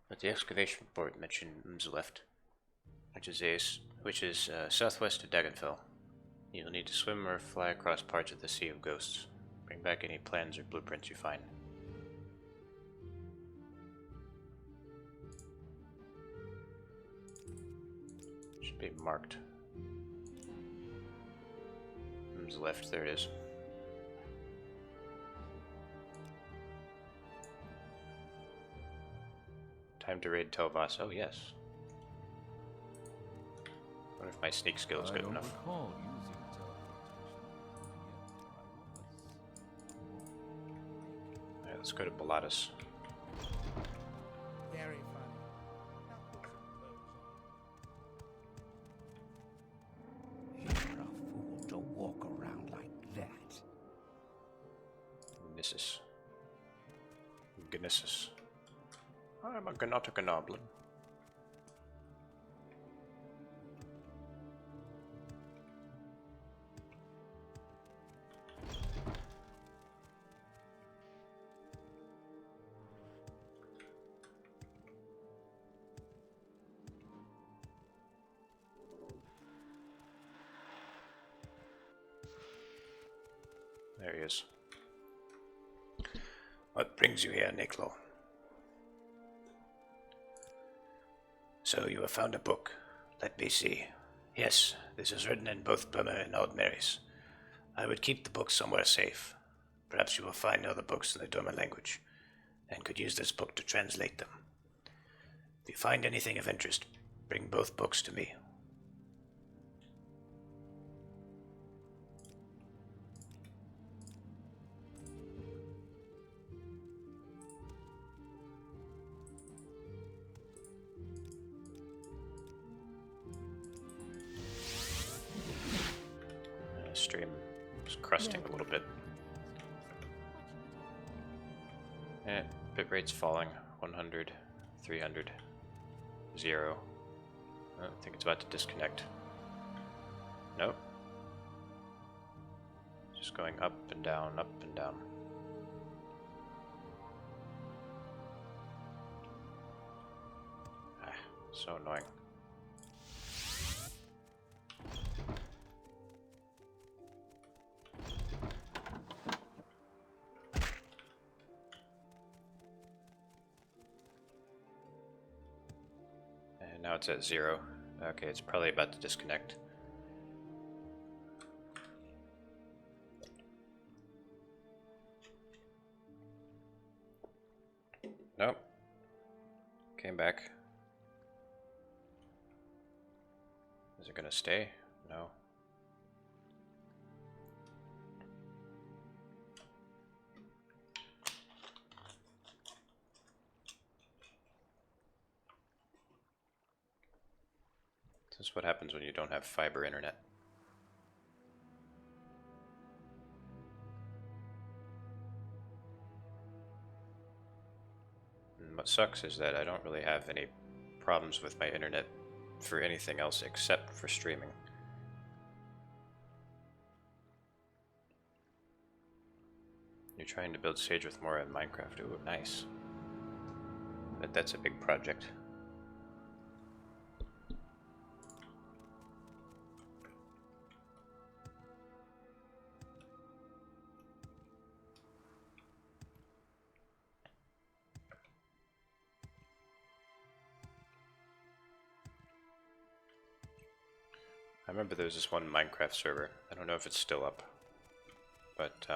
But the excavation report mentioned Mzleft, which is southwest of Dagonfell. You'll need to swim or fly across parts of the Sea of Ghosts. Bring back any plans or blueprints you find. Should be marked. Left, there it is. Time to raid Telvas. Oh yes. I wonder if my sneak skill is good enough. Recall using teleportation. Alright, let's go to Baladas. Very funny. Now put some clothes on. You're a fool to walk around like that. Nissus. Gnissus. I'm a Gnotica Noblin. There he is. What brings you here, Niklo? So you have found a book. Let me see. Yes, this is written in both Burma and Old Marys. I would keep the book somewhere safe. Perhaps you will find other books in the Dorma language, and could use this book to translate them. If you find anything of interest, bring both books to me. Stream is crusting a little bit. Bitrate's falling. 100, 300, 0. I think it's about to disconnect. Nope. Just going up and down, up and down. Ah, so annoying. And now it's at 0. Okay, it's probably about to disconnect. Nope. Came back. Is it gonna stay? No. This is what happens when you don't have fiber internet. And what sucks is that I don't really have any problems with my internet for anything else except for streaming. You're trying to build Sage with Mora in Minecraft. Ooh, nice. But that's a big project. I remember there was this one Minecraft server. I don't know if it's still up, but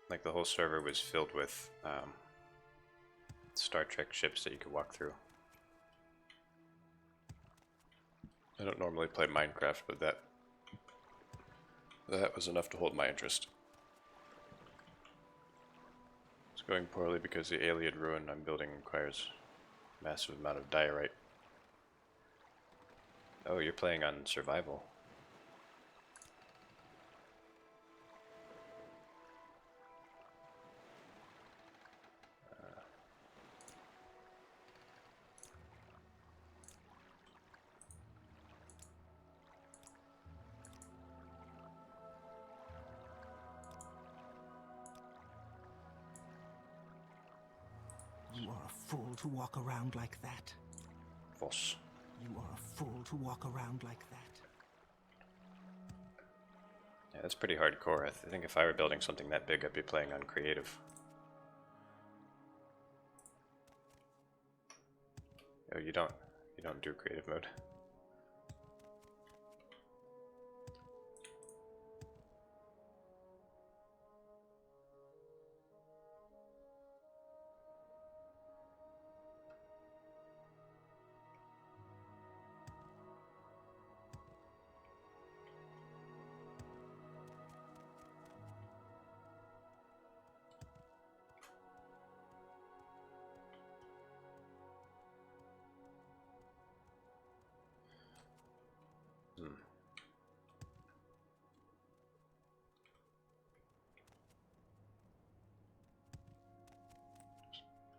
like the whole server was filled with Star Trek ships that you could walk through. I don't normally play Minecraft, but that was enough to hold my interest. It's going poorly because the alien ruin I'm building requires a massive amount of diorite. Oh, you're playing on survival. You are a fool to walk around like that. False. You are a fool to walk around like that. Yeah, that's pretty hardcore. I think if I were building something that big, I'd be playing on creative. Oh, you don't do creative mode.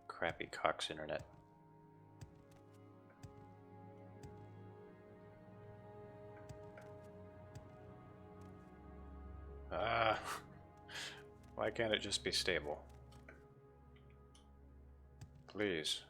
Crappy Cox internet. Why can't it just be stable? Please.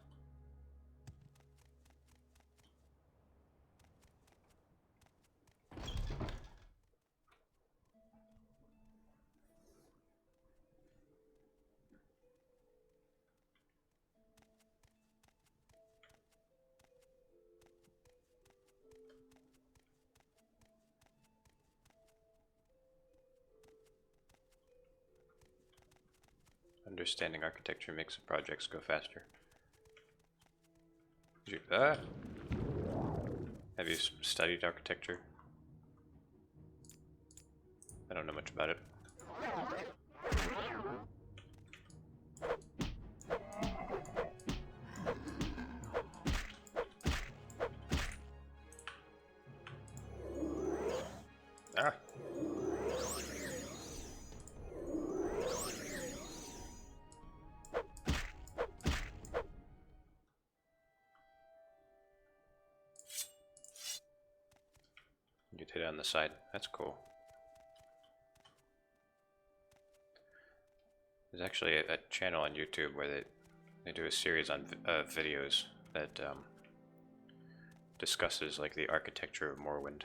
Understanding architecture makes the projects go faster. Have you studied architecture? I don't know much about it. Ah! You did it on the side. That's cool. There's actually a channel on YouTube where they do a series on videos that discusses like the architecture of Morrowind.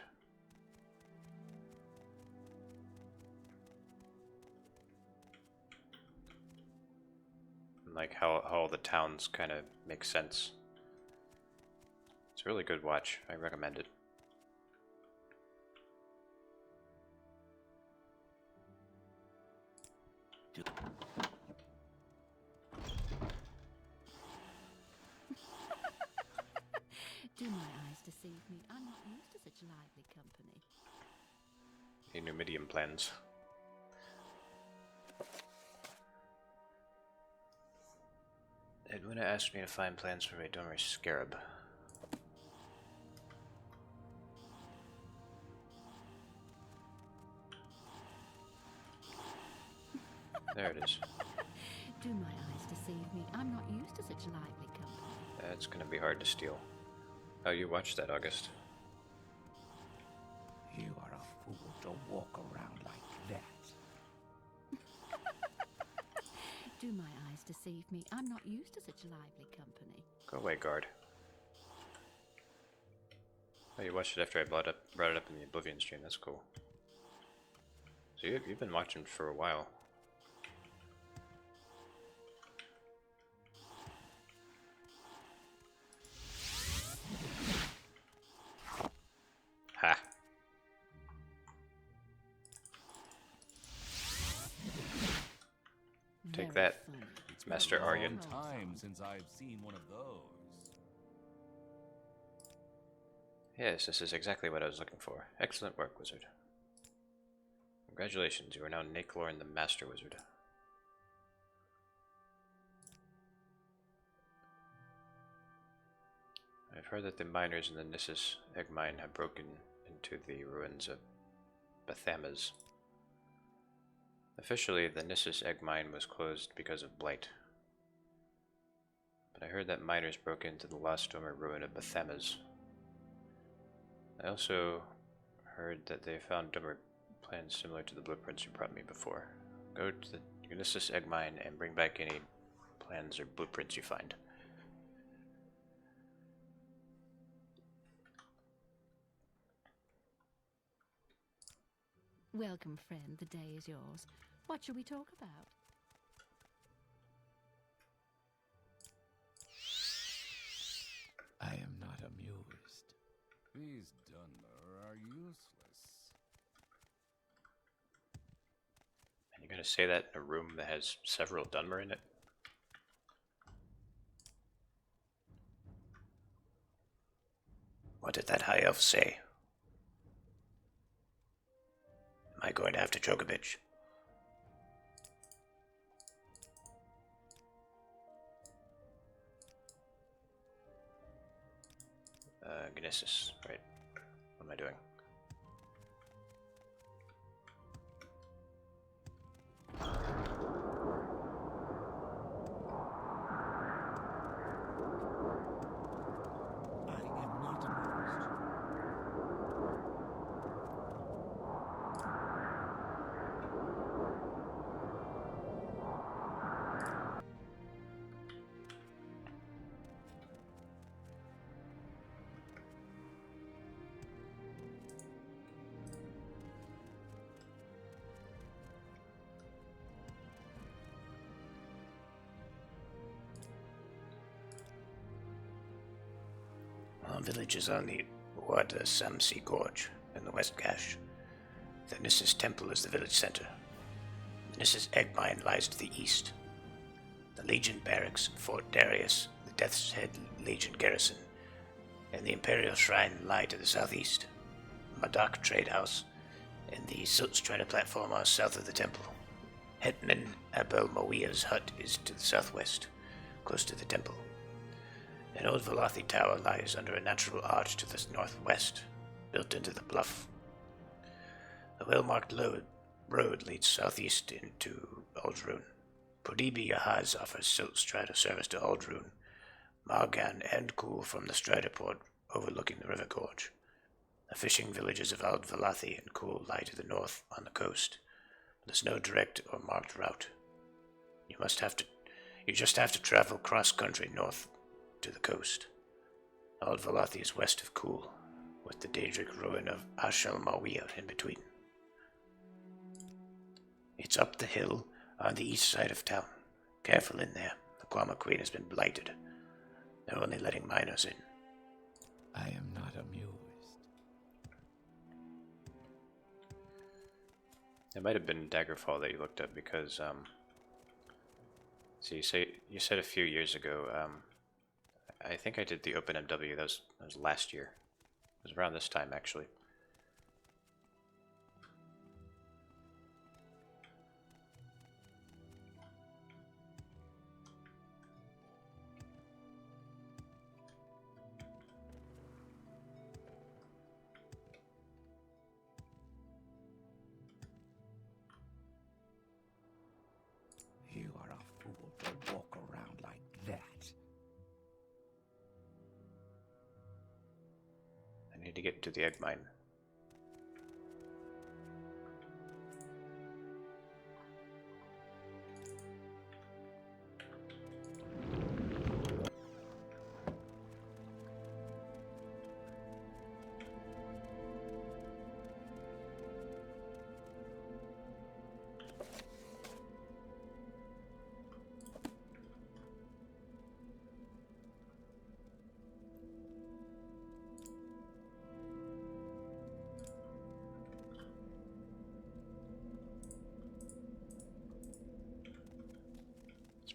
And like how all the towns kind of make sense. It's a really good watch. I recommend it. Do my eyes deceive me? I'm not used to such lively company. The Numidian plans. Edwina asked me to find plans for Raydomer's scarab. There it is. Do my eyes deceive me? I'm not used to such lively company. That's gonna be hard to steal. Oh, you watched that, August. You are a fool to walk around like that. Do my eyes deceive me? I'm not used to such lively company. Go away, guard. Oh, you watched it after I brought it up in the Oblivion stream. That's cool. So you've been watching for a while. Ha! Take Very that, funny. Master Aryan. Time since I've seen one of those. Yes, this is exactly what I was looking for. Excellent work, wizard. Congratulations, you are now Nakelorn the Master Wizard. I've heard that the miners in the Nissus egg mine have broken into the ruins of Bathamas. Officially, the Nissus egg mine was closed because of blight. But I heard that miners broke into the Lost Stormer ruin of Bathamas. I also heard that they found dumber plans similar to the blueprints you brought me before. Go to the Nissus egg mine and bring back any plans or blueprints you find. Welcome, friend. The day is yours. What shall we talk about? I am not amused. These Dunmer are useless. And you're gonna say that in a room that has several Dunmer in it? What did that high elf say? Am I going to have to choke a bitch? Gnosis, right. What am I doing? I am not amused. Our village is on the Wada Samsi Gorge in the West Cache. The Nissus Temple is the village center. The Nissus Egg Mine lies to the east. The Legion Barracks, Fort Darius, the Death's Head Legion Garrison, and the Imperial Shrine lie to the southeast. Madak Trade House and the Silt Strider platform are south of the temple. Hetman Abel Moia's hut is to the southwest, close to the temple. An old Velothi tower lies under a natural arch to the northwest, built into the bluff. A well-marked road leads southeast into Aldrune. Podibi Yahaz offers Silt Strider service to Aldrune, Margan, and Cool from the Strider port overlooking the river gorge. The fishing villages of Ald Valathi and Kul lie to the north on the coast, but there's no direct or marked route. You just have to travel cross-country north to the coast. Ald Valathi is west of Kul, with the Daedric ruin of Ashel Mawir in between. It's up the hill on the east side of town. Careful in there. The Kwama Queen has been blighted. They're only letting miners in. I am not amused. It might have been Daggerfall that you looked up because, so you said a few years ago. I think I did the OpenMW. That was last year. It was around this time actually. You are a fool to walk around like that. I need to get to the egg mine.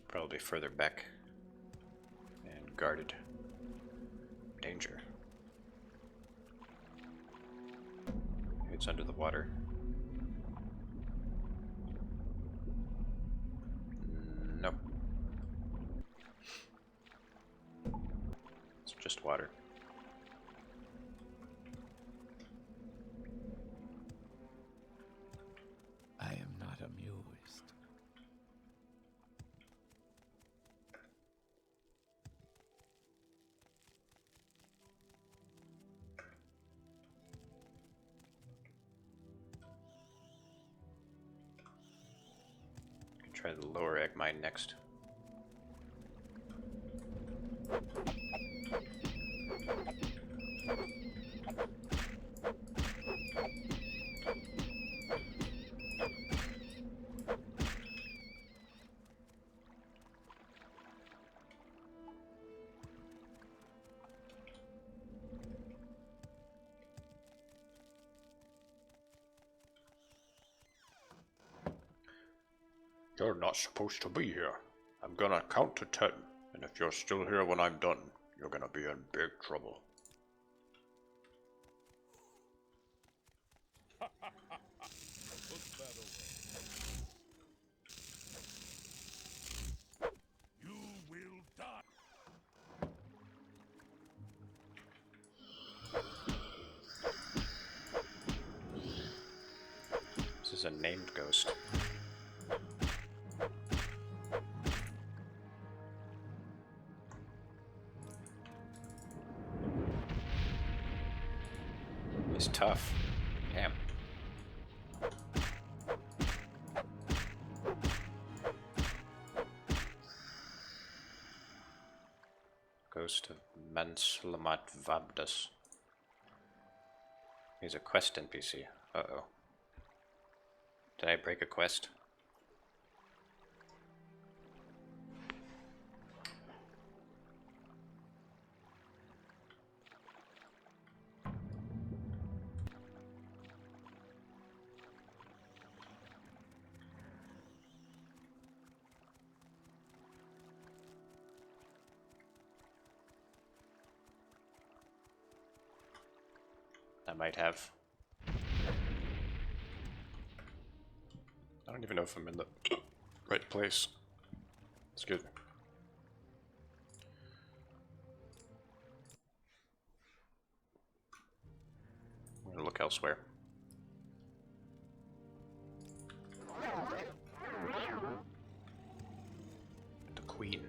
Probably further back and guarded. Danger. Maybe it's under the water. Nope. It's just water. I am not amused. Try the lower egg mine next. You're not supposed to be here. I'm gonna count to 10, and if you're still here when I'm done, you're gonna be in big trouble. You will die. This is a named ghost. He's tough. Damn. Ghost of Manslamat Vabdas. He's a quest NPC. Uh-oh. Did I break a quest? I might have. I don't even know if I'm in the right place. Excuse me. I'm gonna look elsewhere. The Queen.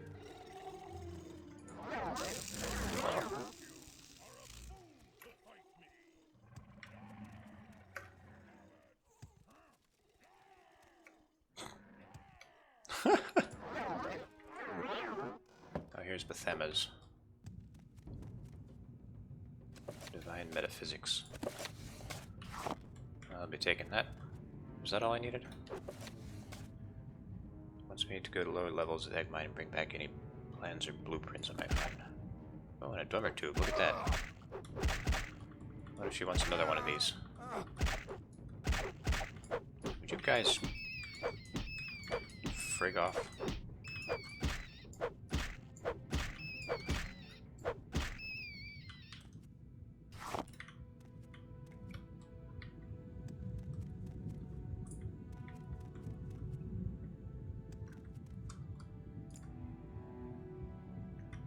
Where's Bethema's? Divine metaphysics. I'll be taking that. Was that all I needed? Wants me to go to lower levels of the egg mine and bring back any plans or blueprints I might find. Oh, and a drummer tube. Look at that. What if she wants another one of these? Would you guys frig off?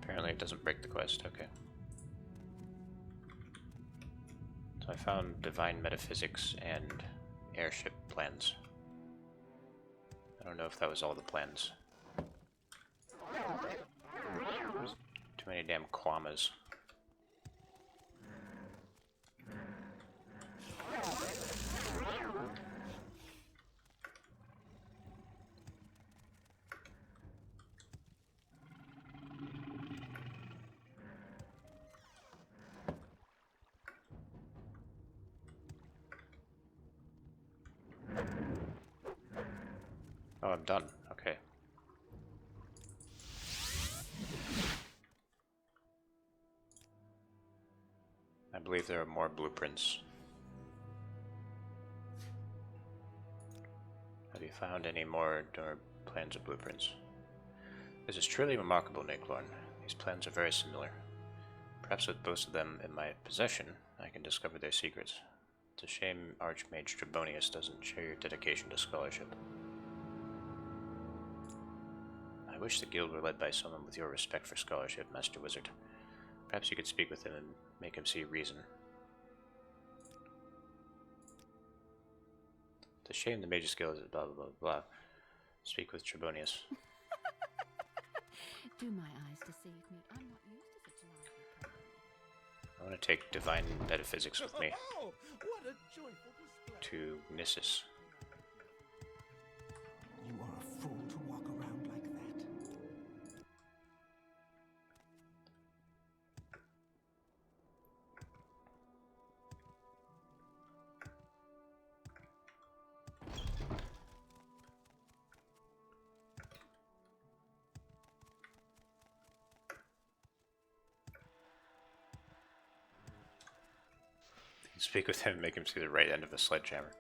Apparently it doesn't break the quest, okay. So I found divine metaphysics and airship plans. I don't know if that was all the plans. There's too many damn quamas. Oh, I'm done. Okay. I believe there are more blueprints. Have you found any more plans or blueprints? This is truly remarkable, Naklorn. These plans are very similar. Perhaps with both of them in my possession, I can discover their secrets. It's a shame Archmage Trebonius doesn't share your dedication to scholarship. I wish the guild were led by someone with your respect for scholarship, Master Wizard. Perhaps you could speak with him and make him see reason. It's a shame the mage's guild is blah blah blah blah. Speak with Trebonius. Do my eyes deceive me? I'm not used to such lively company. I want to take divine metaphysics with me Oh, what a joyful display. to Nissus. You are a fool to walk around like that. Speak with him and make him see the right end of the sledgehammer.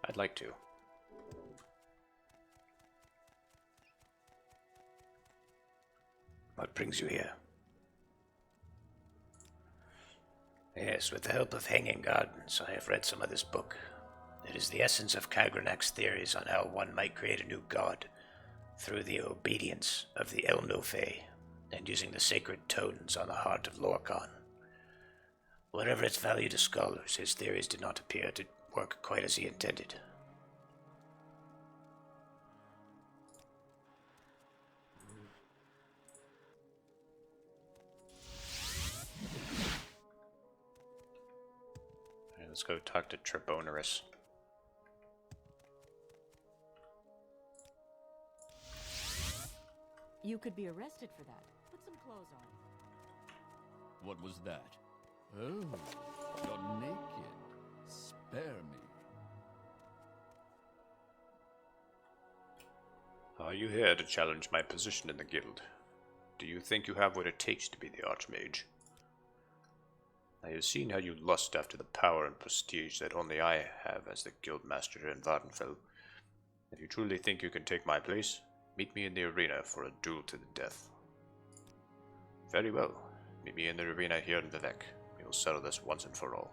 I'd like to. What brings you here? Yes, with the help of Hanging Gardens, I have read some of this book. It is the essence of Kagranak's theories on how one might create a new god through the obedience of the Elnofe and using the sacred tones on the heart of Lorkhan. Whatever its value to scholars, his theories did not appear to work quite as he intended. Alright, let's go talk to Trebonius. You could be arrested for that. Put some clothes on. What was that? Oh, you're naked. Spare me. Are you here to challenge my position in the guild? Do you think you have what it takes to be the Archmage? I have seen how you lust after the power and prestige that only I have as the guildmaster in Vardenfell. If you truly think you can take my place, meet me in the arena for a duel to the death. Very well. Meet me in the arena here in Vivek. We will settle this once and for all.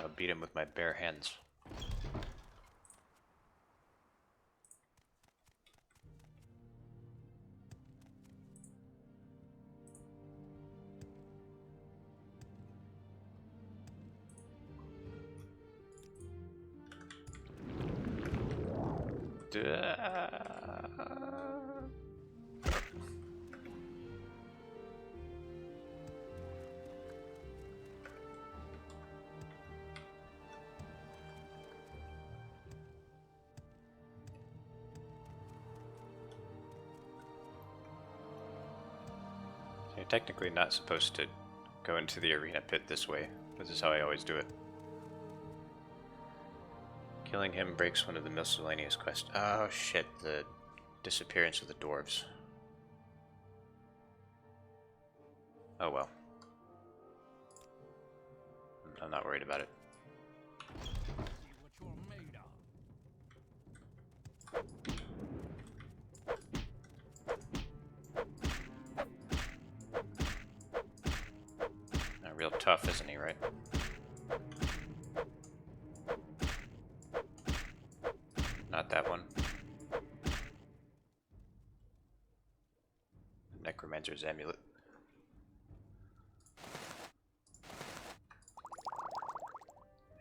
I'll beat him with my bare hands. You're technically not supposed to go into the arena pit this way. This is how I always do it. Killing him breaks one of the miscellaneous quests. Oh shit, the disappearance of the dwarves. Oh well. I'm not worried about it. See what you're made of. Real tough, isn't he, right? Not that one. Necromancer's amulet.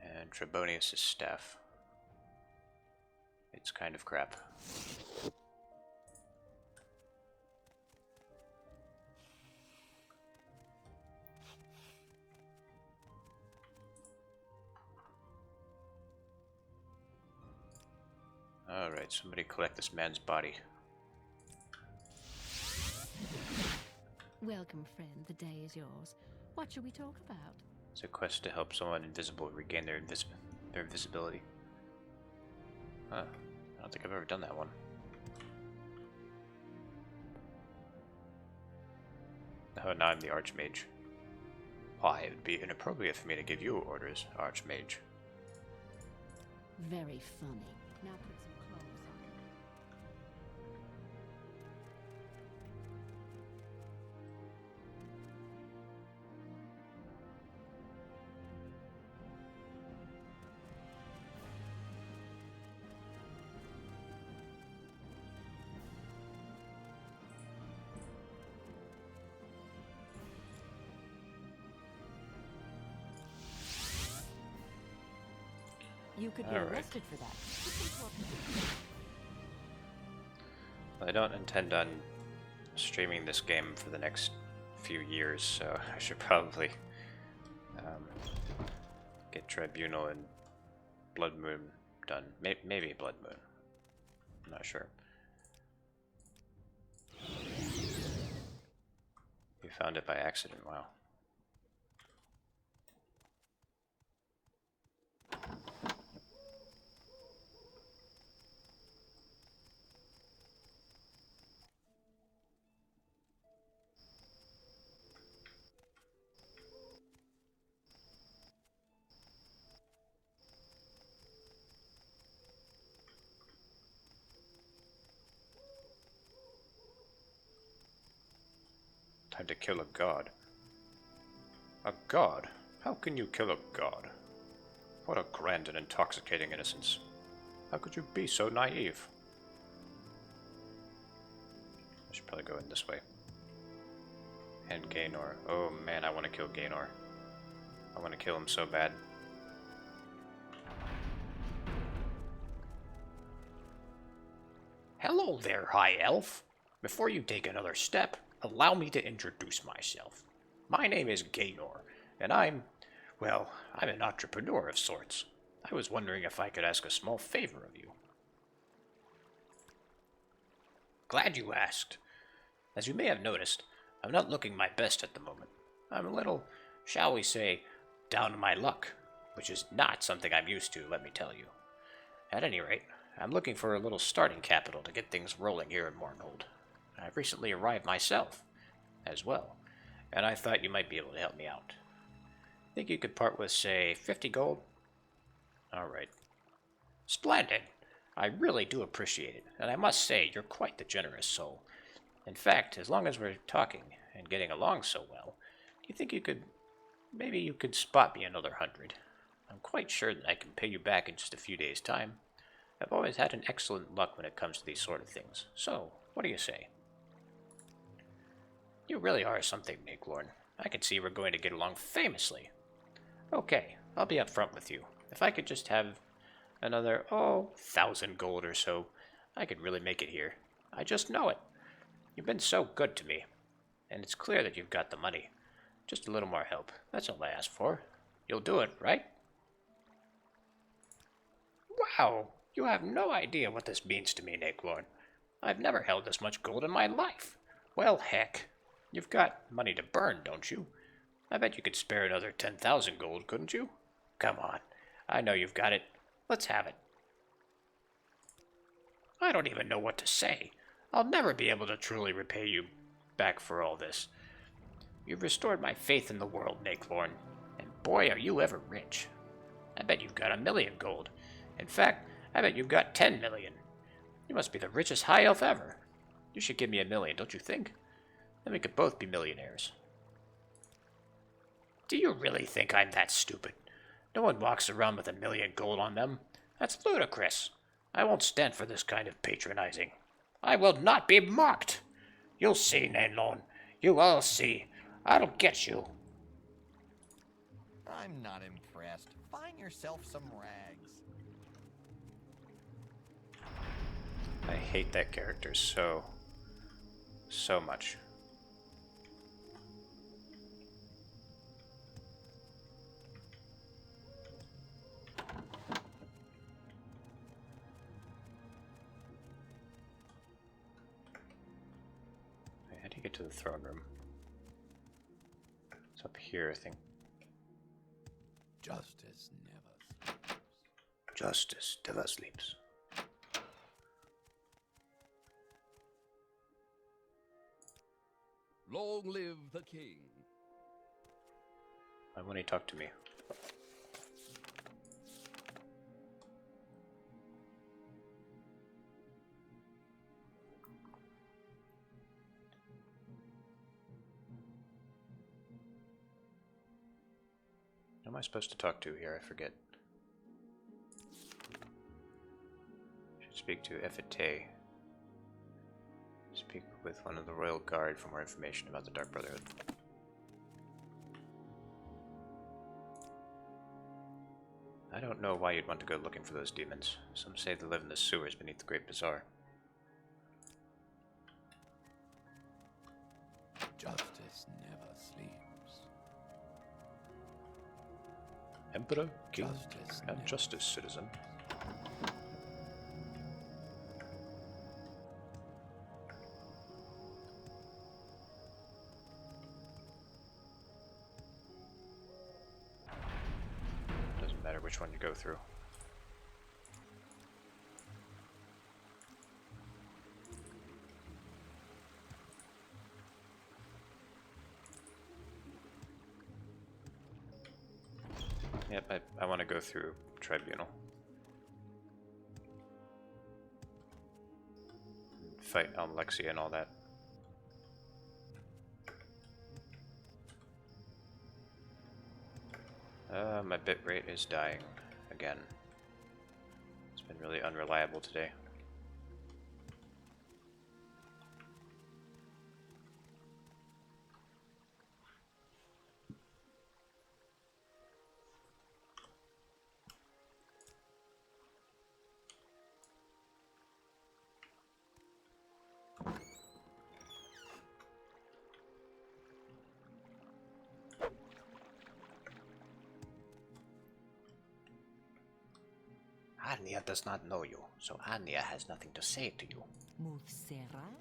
And Trebonius' staff. It's kind of crap. Alright, somebody collect this man's body. Welcome, friend. The day is yours. What shall we talk about? It's a quest to help someone invisible regain their invisibility. Huh. I don't think I've ever done that one. Oh, now I'm the Archmage. Why, it would be inappropriate for me to give you orders, Archmage. Very funny. Now put some clothes on. You could be All right. arrested for that. I don't intend on streaming this game for the next few years, so I should probably get Tribunal and Blood Moon done. Maybe Blood Moon. I'm not sure. You found it by accident, wow. Time to kill a god. A god? How can you kill a god? What a grand and intoxicating innocence. How could you be so naive? I should probably go in this way. And Gaynor. Oh man, I want to kill Gaynor. I want to kill him so bad. Hello there, High Elf. Before you take another step, allow me to introduce myself. My name is Gaynor, and I'm an entrepreneur of sorts. I was wondering if I could ask a small favor of you. Glad you asked. As you may have noticed, I'm not looking my best at the moment. I'm a little, shall we say, down on my luck, which is not something I'm used to, let me tell you. At any rate, I'm looking for a little starting capital to get things rolling here in Morrowind. I've recently arrived myself, as well, and I thought you might be able to help me out. Think you could part with, say, 50 gold? Alright. Splendid! I really do appreciate it, and I must say you're quite the generous soul. In fact, as long as we're talking and getting along so well, do you think maybe you could spot me another 100? I'm quite sure that I can pay you back in just a few days' time. I've always had an excellent luck when it comes to these sort of things, so what do you say? You really are something, Nicklorn. I can see we're going to get along famously. Okay, I'll be up front with you. If I could just have another, 1,000 gold or so, I could really make it here. I just know it. You've been so good to me, and it's clear that you've got the money. Just a little more help. That's all I ask for. You'll do it, right? Wow! You have no idea what this means to me, Nicklorn. I've never held this much gold in my life. Well, heck. You've got money to burn, don't you? I bet you could spare another 10,000 gold, couldn't you? Come on. I know you've got it. Let's have it. I don't even know what to say. I'll never be able to truly repay you back for all this. You've restored my faith in the world, Nakelorn, and boy, are you ever rich. I bet you've got 1,000,000 gold. In fact, I bet you've got 10 million. You must be the richest high elf ever. You should give me 1,000,000, don't you think? Then we could both be millionaires. Do you really think I'm that stupid? No one walks around with 1,000,000 gold on them. That's ludicrous. I won't stand for this kind of patronizing. I will not be mocked. You'll see, Nainlon. You will see. I'll get you. I'm not impressed. Find yourself some rags. I hate that character so much. How do you get to the throne room? It's up here, I think. Justice never sleeps. Justice never sleeps. Long live the king. Why won't he talk to me? Who am I supposed to talk to here? I forget. Should speak to Efete. Speak with one of the Royal Guard for more information about the Dark Brotherhood. I don't know why you'd want to go looking for those demons. Some say they live in the sewers beneath the Great Bazaar. Justice never sleeps. Emperor, King, Justice and never Justice, citizen. Doesn't matter which one you go through. Yep, I want to go through Tribunal. Fight Alexia and all that. My bitrate is dying again. It's been really unreliable today. Anya does not know you, so Anya has nothing to say to you. Move Sarah?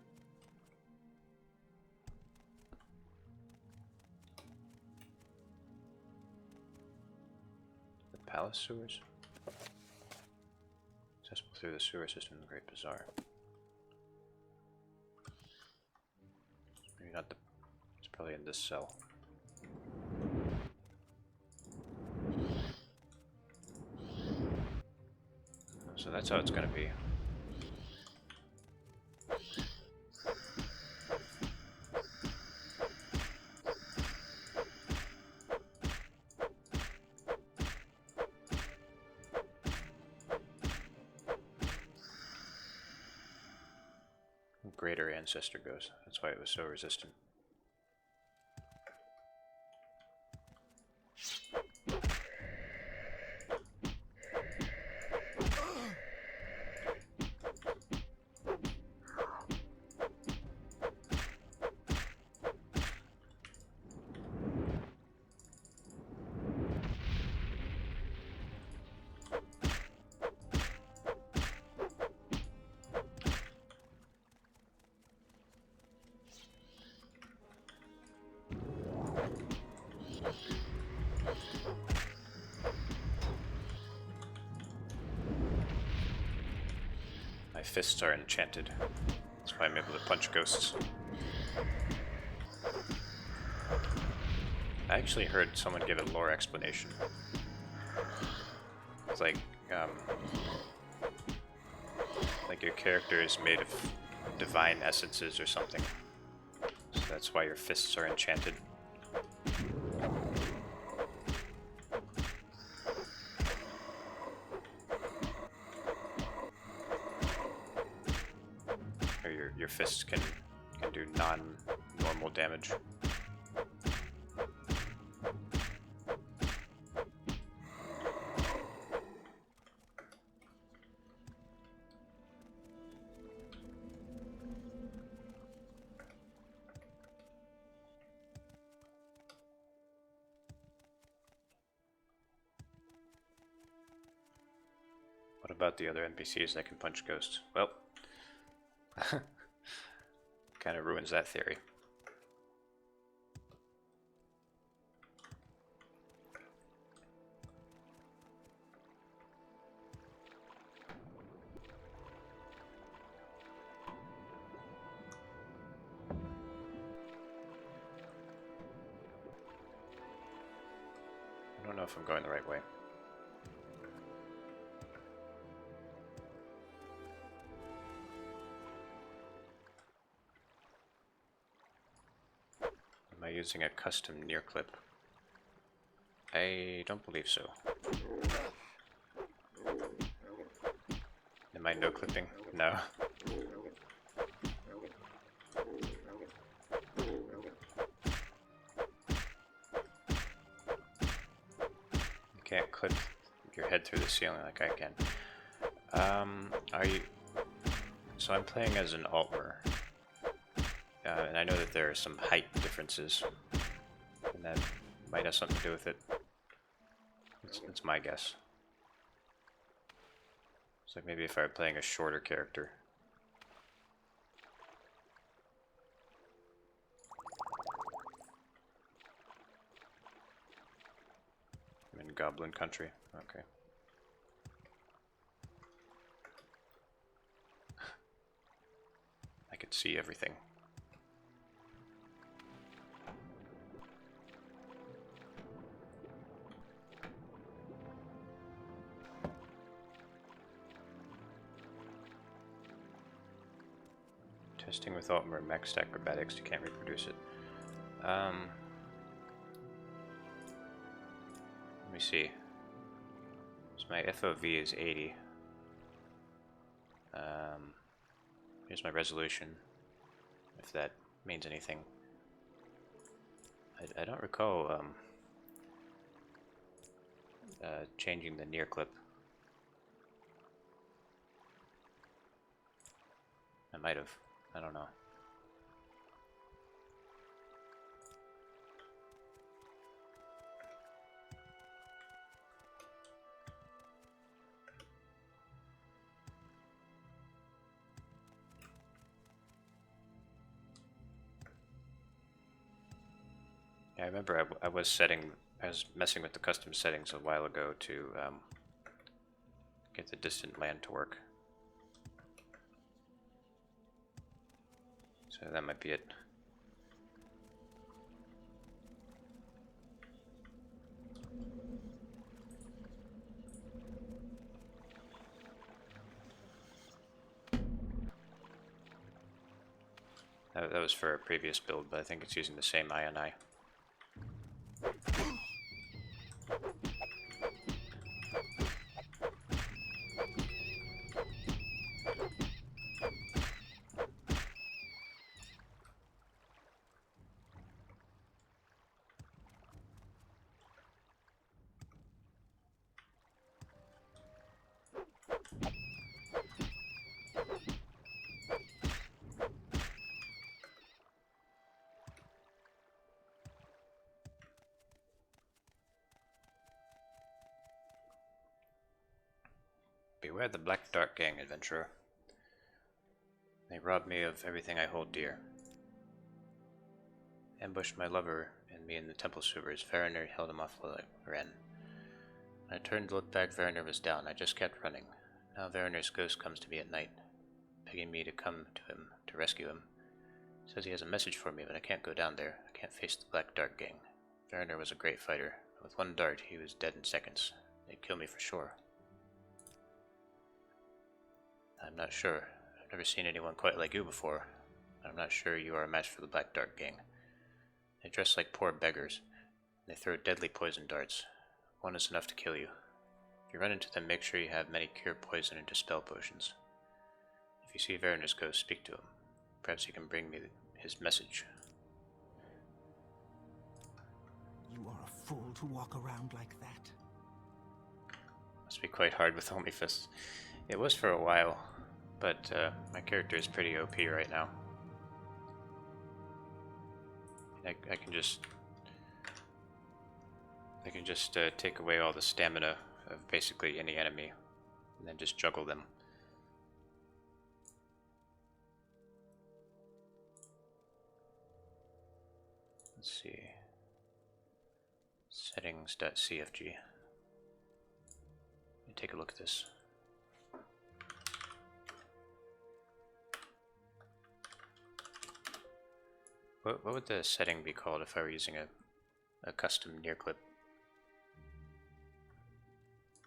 The palace sewers? Accessible through the sewer system in the Great Bazaar. Maybe not the... It's probably in this cell. So that's how it's gonna be. Greater ancestor goes. That's why it was so resistant. fists are enchanted. That's why I'm able to punch ghosts. I actually heard someone give a lore explanation. It's like your character is made of divine essences or something. So that's why your fists are enchanted. Or your fists can do non-normal damage. What about the other NPCs that can punch ghosts? Well, kind of ruins that theory. I don't know if I'm going the right way. Am I using a custom near clip? I don't believe so. Am I no clipping? No. You can't clip your head through the ceiling like I can. Are you... So I'm playing as an Altmer. And I know that there are some height differences. And that might have something to do with it. It's my guess. It's like maybe if I were playing a shorter character. I'm in Goblin Country. Okay. I could see everything. Testing with Altmer maxed acrobatics, you can't reproduce it. Let me see. So my FOV is 80. Here's my resolution, if that means anything. I don't recall changing the near clip. I might have. I don't know. Yeah, I remember I was messing with the custom settings a while ago to get the distant land to work. So that might be it. That was for a previous build, but I think it's using the same INI. Beware the Black Dark Gang, adventurer. They robbed me of everything I hold dear. Ambushed my lover and me in the temple sewers. Verener held him off while I ran. When I turned to look back, Verener was down. I just kept running. Now Verener's ghost comes to me at night. begging me to come to him to rescue him. Says he has a message for me, but I can't go down there. I can't face the Black Dart gang. Werner was a great fighter. With one dart, he was dead in seconds. They'd kill me for sure. I'm not sure. I've never seen anyone quite like you before. I'm not sure you are a match for the Black Dart gang. They dress like poor beggars. They throw deadly poison darts. One is enough to kill you. If you run into them, make sure you have many cure poison and dispel potions. If you see Werner's ghost, speak to him. Perhaps he can bring me his message. You are a fool to walk around like that. Must be quite hard with only fists. It was for a while, but my character is pretty OP right now. I can just take away all the stamina of basically any enemy, and then just juggle them. Let's see. Settings.cfg. Let me take a look at this. What would the setting be called if I were using a custom near clip?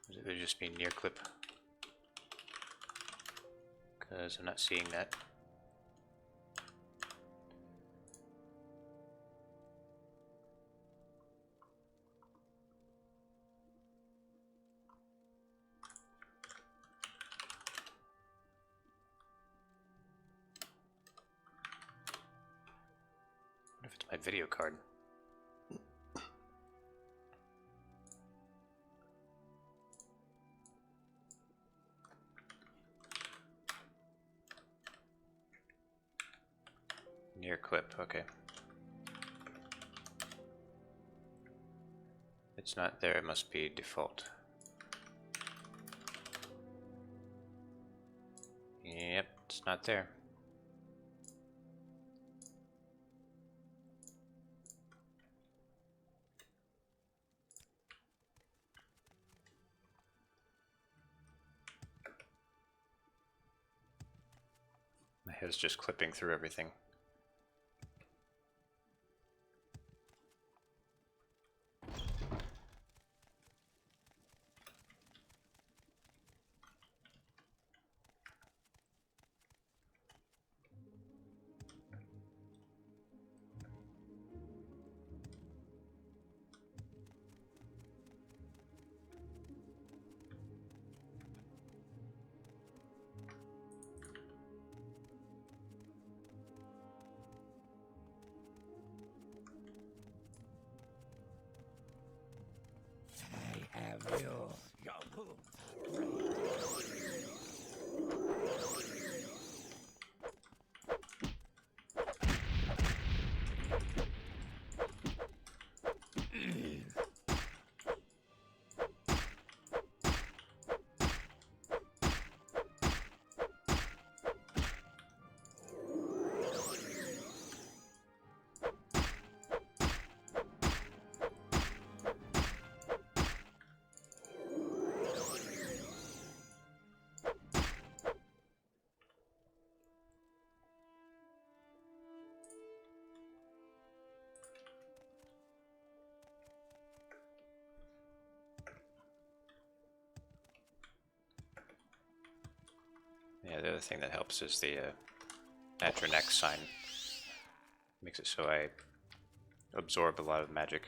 Would it just be near clip? Because I'm not seeing that. What if it's my video card? Near clip, okay. It's not there, it must be default. Yep, it's not there. My head's just clipping through everything. I have you. Yeah, the other thing that helps is the Atronex sign. Makes it so I absorb a lot of magic.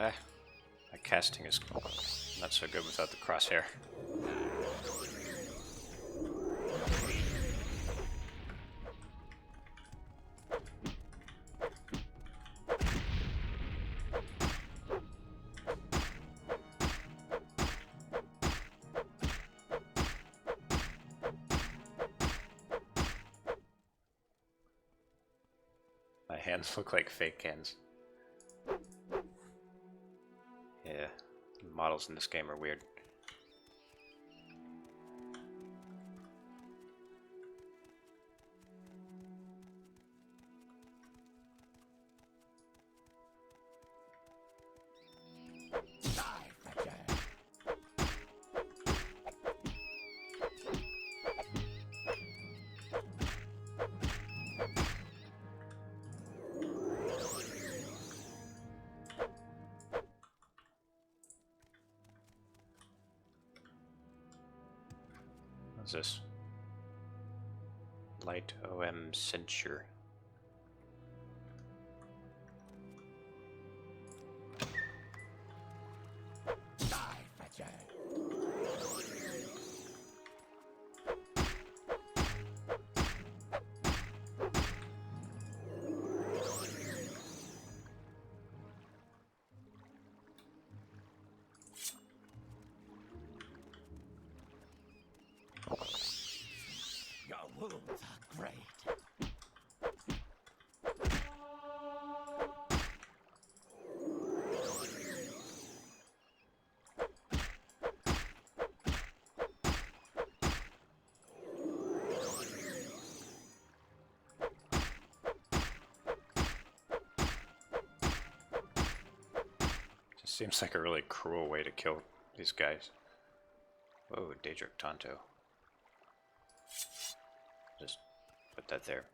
Ah, my casting is not so good without the crosshair. My hands look like fake hands. Yeah, models in this game are weird. What's this? Light OM Censure. Your wounds are great. Just seems like a really cruel way to kill these guys. Whoa, Daedric Tonto. Just put that there.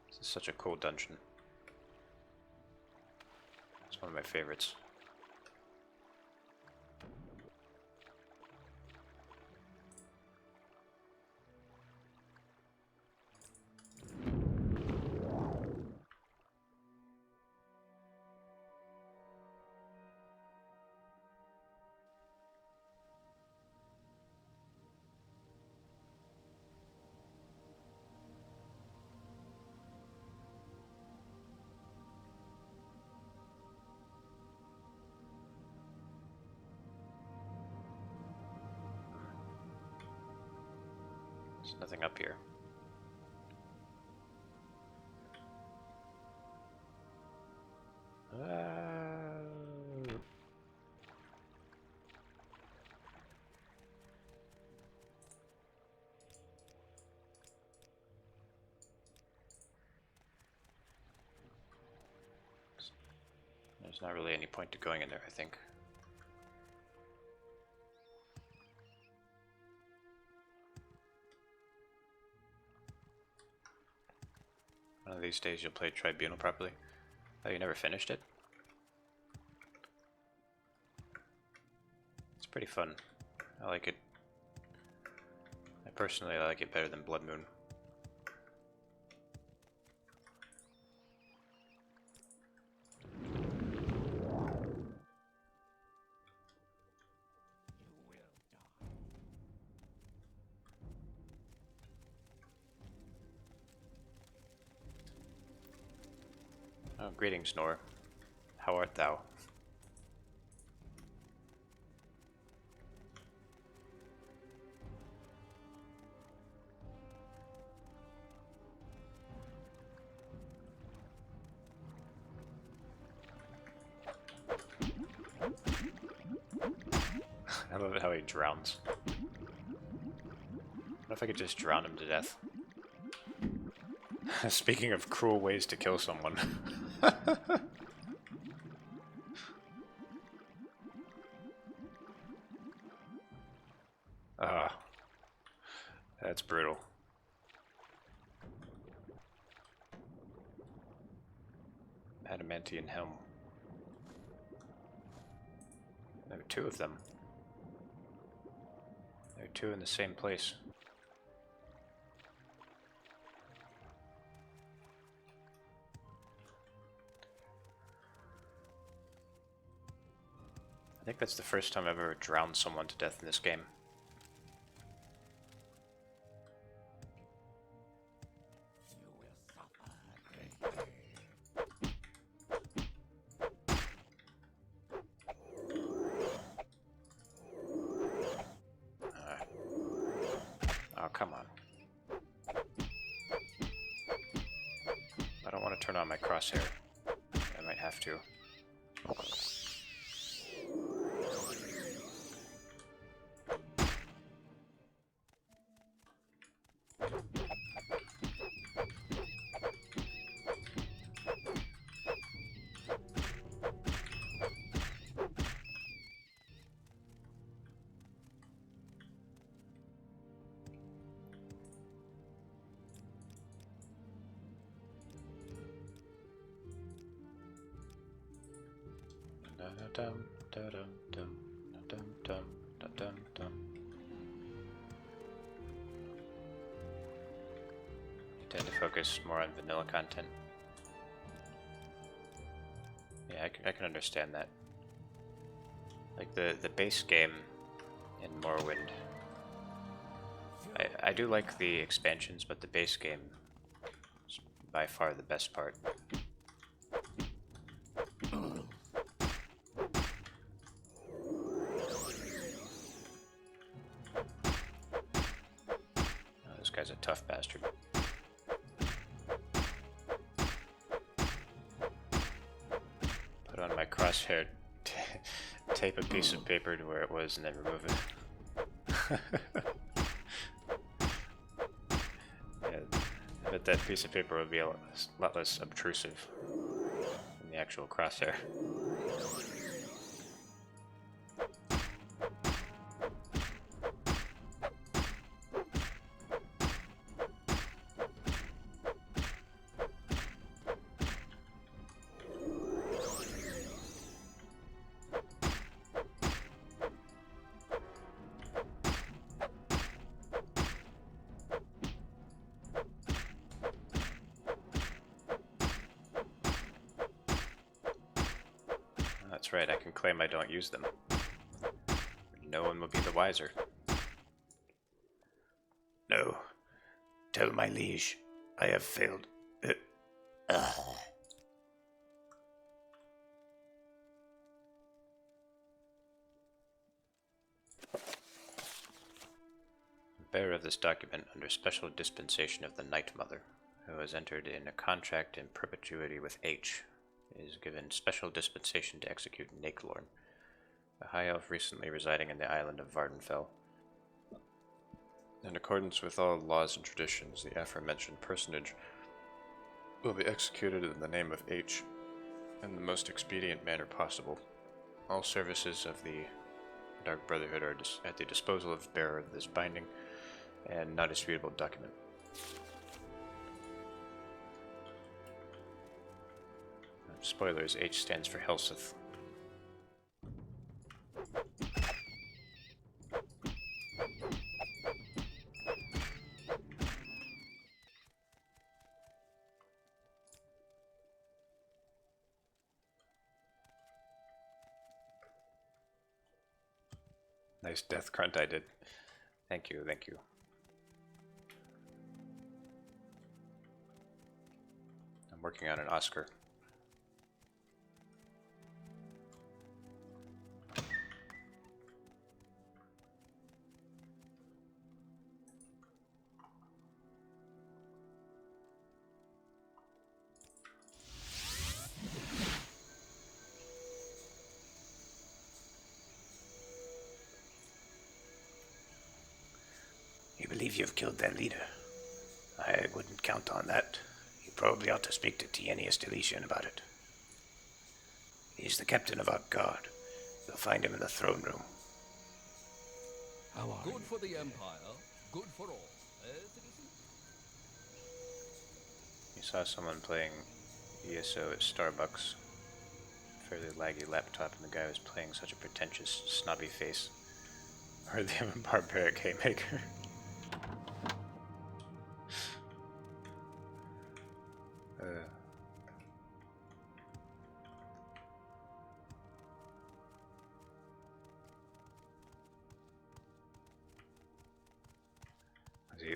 This is such a cool dungeon. It's one of my favorites. There's nothing up here. There's not really any point to going in there, I think. One of these days you'll play Tribunal properly. Oh, you never finished it? It's pretty fun. I like it. I personally like it better than Blood Moon. Oh, greetings, Nor. How art thou? I love it how he drowns. What if I could just drown him to death? Speaking of cruel ways to kill someone. Ah, that's brutal. Adamantian helm. There are two of them. There are two in the same place. I think that's the first time I've ever drowned someone to death in this game. Oh, come on. I don't want to turn on my crosshair. I might have to. I tend to focus more on vanilla content. Yeah, I can understand that. Like the base game in Morrowind. I do like the expansions, but the base game is by far the best part. This guy's a tough bastard. Put on my crosshair, tape a piece of paper to where it was, and then remove it. Yeah, I bet that piece of paper would be a lot less obtrusive than the actual crosshair. That's right, I can claim I don't use them. No one will be the wiser. No. Tell my liege, I have failed. Bearer of this document under special dispensation of the Night Mother, who has entered in a contract in perpetuity with H, is given special dispensation to execute Nakelorn, a high elf recently residing in the island of Vardenfell. In accordance with all laws and traditions, the aforementioned personage will be executed in the name of H, in the most expedient manner possible. All services of the Dark Brotherhood are at the disposal of the bearer of this binding and non-disputable document. Spoilers, H stands for Helseth. Nice death grunt I did. Thank you, thank you. I'm working on an Oscar. You believe you've killed their leader? I wouldn't count on that. You probably ought to speak to Tienius Deletian about it. He's the captain of our guard. You'll find him in the throne room. How are good for the Empire, good for all. Citizen? You saw someone playing ESO at Starbucks. Fairly laggy laptop, and the guy was playing such a pretentious, snobby face. Worthy of a barbaric haymaker.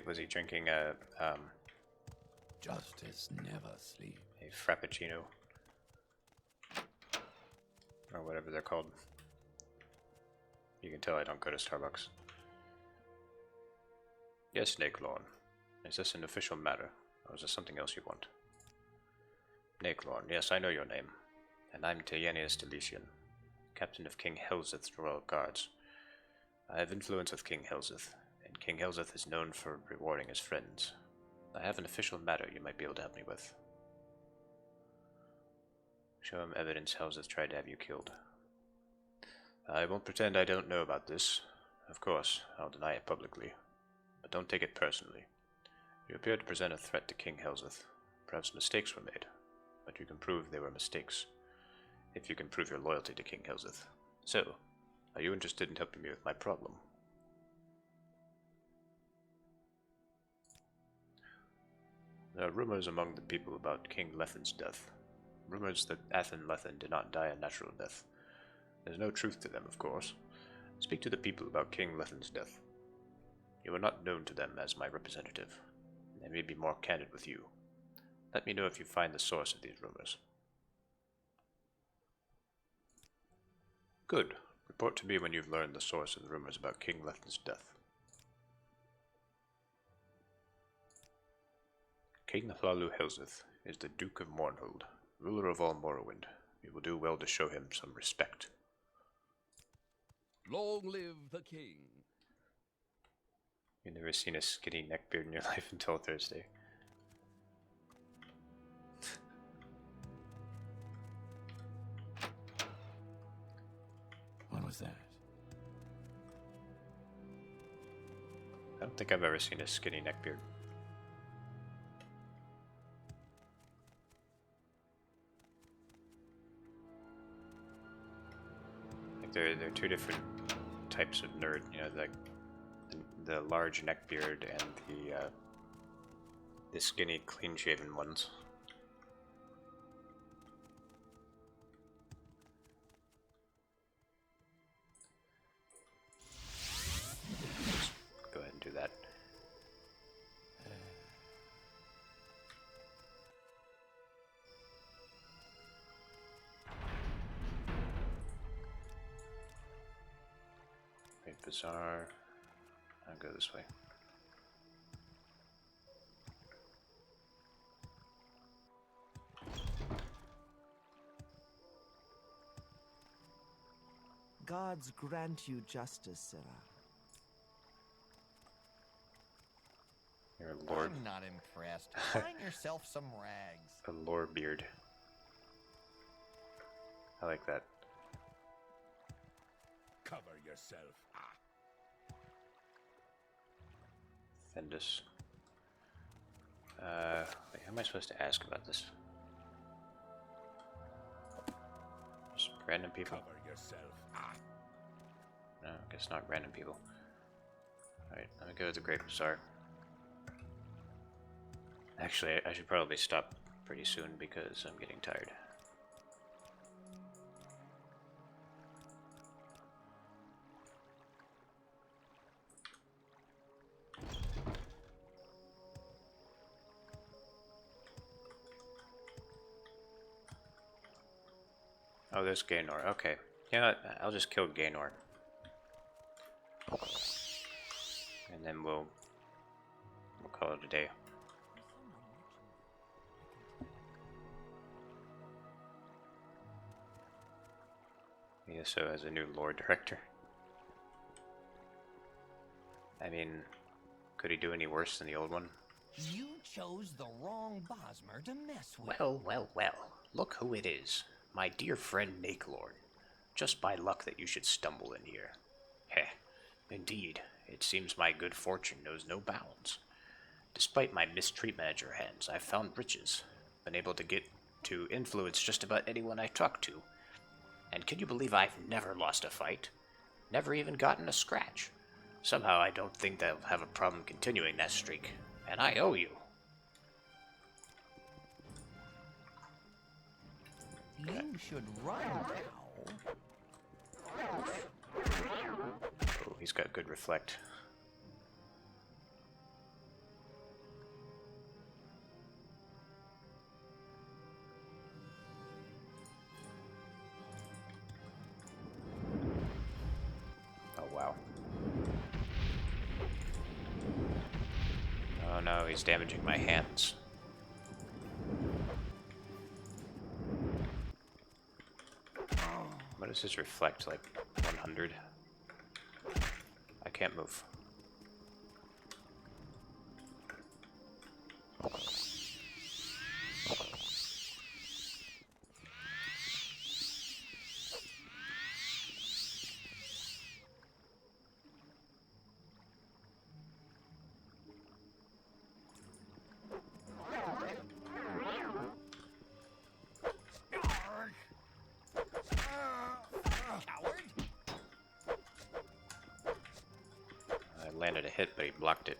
Was he drinking Justice never sleeps. a frappuccino? Or whatever they're called. You can tell I don't go to Starbucks. Yes, Nakelorn. Is this an official matter, or is there something else you want? Nakelorn, yes, I know your name. And I'm Tayenius Deletian, captain of King Helzeth's Royal Guards. I have influence with King Helzeth, and King Helzeth is known for rewarding his friends. I have an official matter you might be able to help me with. Show him evidence Helzeth tried to have you killed. I won't pretend I don't know about this. Of course, I'll deny it publicly. But don't take it personally. You appear to present a threat to King Helzeth. Perhaps mistakes were made, but you can prove they were mistakes. If you can prove your loyalty to King Helzeth. So, are you interested in helping me with my problem? There are rumors among the people about King Lethen's death. Rumors that Athen Lethen did not die a natural death. There's no truth to them, of course. Speak to the people about King Lethen's death. You are not known to them as my representative. They may be more candid with you. Let me know if you find the source of these rumors. Good. Report to me when you've learned the source of the rumors about King Lethen's death. King Hlalu Helzeth is the Duke of Mournhold, ruler of all Morrowind. You will do well to show him some respect. Long live the king. You've never seen a skinny neckbeard in your life until Thursday. What was that? I don't think I've ever seen a skinny neckbeard. Like there are two different types of nerd. You know, like the large neckbeard and the skinny, clean-shaven ones. Just go ahead and do that. Very bizarre. I'll go this way. Gods grant you justice, Sarah. You're a lord. I'm not impressed. Find yourself some rags. A lore beard. I like that. Cover yourself. Fendus. Wait, how am I supposed to ask about this? Just random people? Cover yourself. No, I guess not random people. Alright, let me go to the Great Bazaar. Actually, I should probably stop pretty soon because I'm getting tired. Oh, there's Gaynor. Okay. You know what? I'll just kill Gaynor. And then we'll call it a day. ESO has a new lore director. I mean, could he do any worse than the old one? You chose the wrong Bosmer to mess with. Well, well, well. Look who it is. My dear friend Nakelorn. Just by luck that you should stumble in here. Heh. Indeed, it seems my good fortune knows no bounds. Despite my mistreatment at your hands, I've found riches, been able to get to influence just about anyone I talk to. And can you believe I've never lost a fight? Never even gotten a scratch. Somehow I don't think they'll have a problem continuing that streak. And I owe you. You should run now. Oh, he's got good reflect. Oh, wow. Oh no, he's damaging my hands. What does his reflect, like 100? I can't move. I landed a hit, but he blocked it.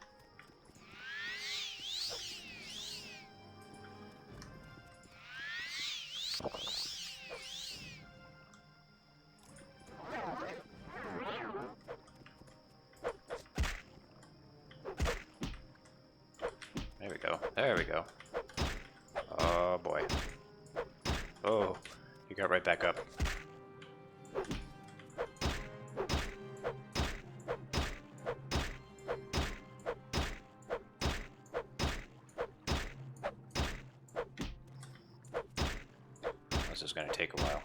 There we go. There we go. Oh boy. Oh, he got right back up. This is going to take a while.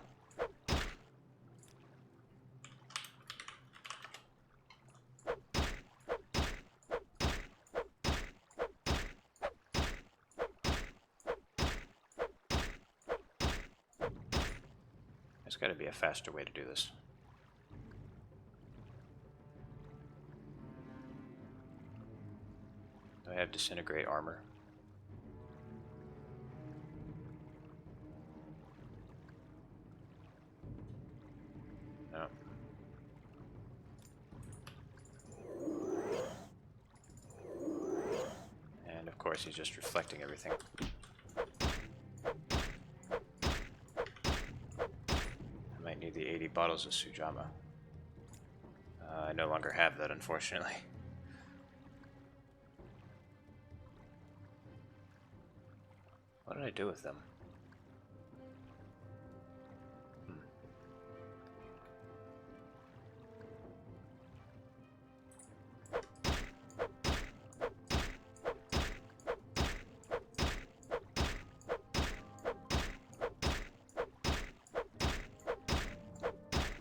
There's got to be a faster way to do this. Do I have disintegrate armor? No. And of course he's just reflecting everything. I might need the 80 bottles of Sujama. I no longer have that, unfortunately. What did I do with them?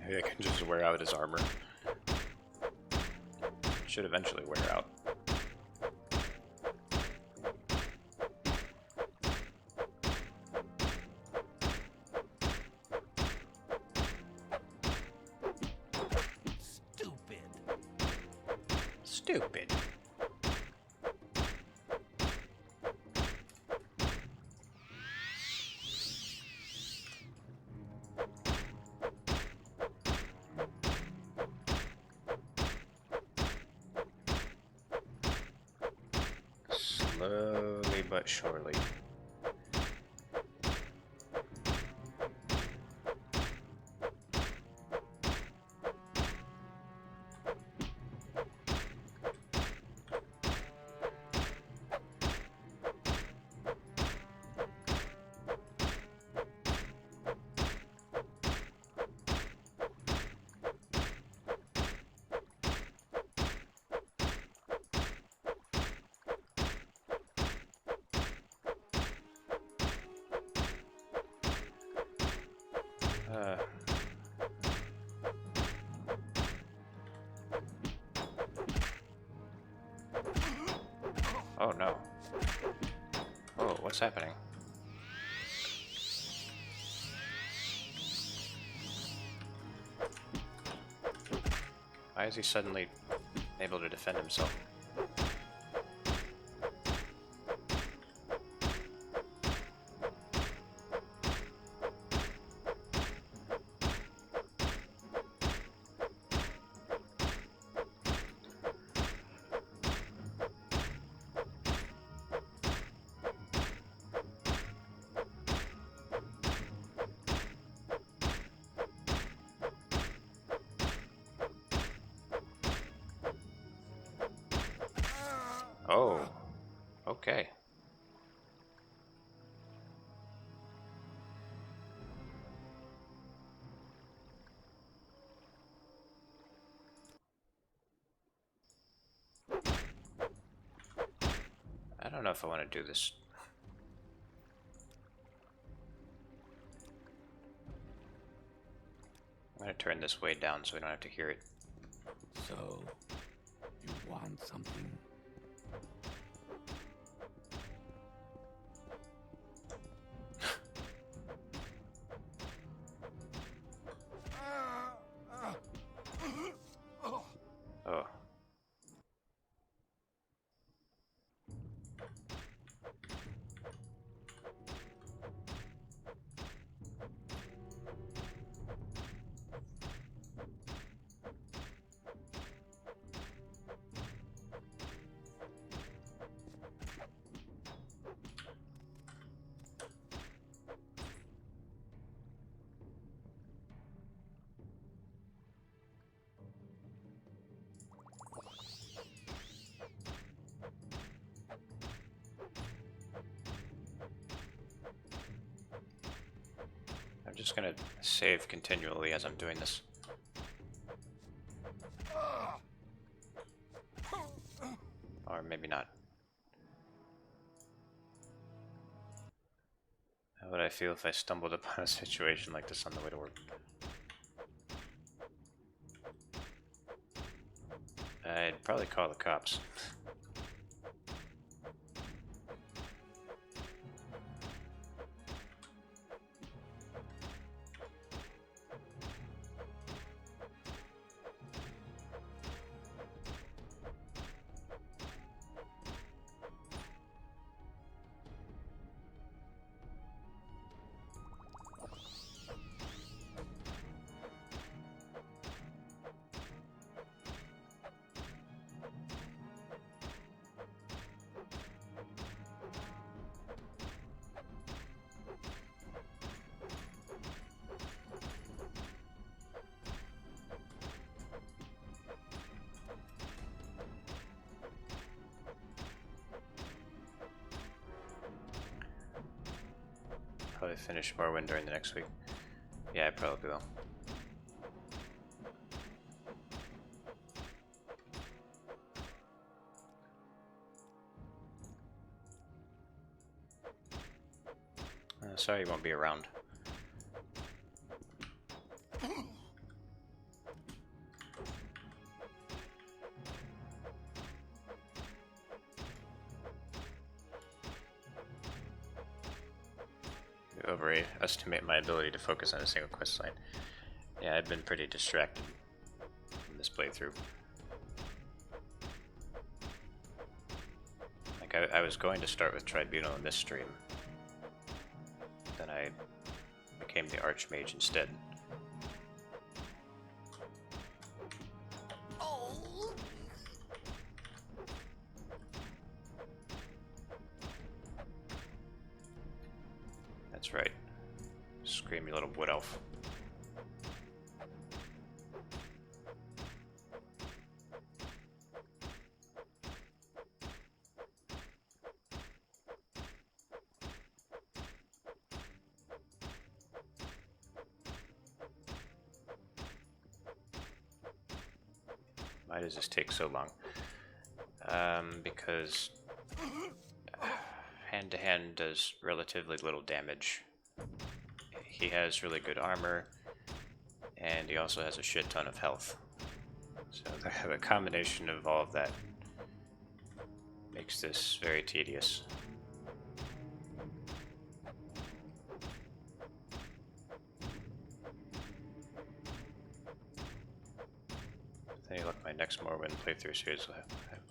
Maybe I can just wear out his armor. Should eventually wear out. Stupid. Slowly but surely. Oh no. Oh, what's happening? Why is he suddenly able to defend himself. Oh, okay. I don't know if I want to do this. I'm going to turn this way down so we don't have to hear it. So, you want something? Oh. I'm just gonna save continually as I'm doing this. Or maybe not. How would I feel if I stumbled upon a situation like this on the way to work? I'd probably call the cops. Probably finish Morrowind during the next week. Yeah, I probably will. Sorry you won't be around. You overestimate my ability to focus on a single quest line. Yeah, I've been pretty distracted in this playthrough. Like, I was going to start with Tribunal in this stream. Then I became the Archmage instead. That's right. Scream, you little wood elf. Why does this take so long? Because hand-to-hand does relatively little damage. He has really good armor, and he also has a shit ton of health. So the combination of all of that makes this very tedious. Then you look, my next Morrowind playthrough series will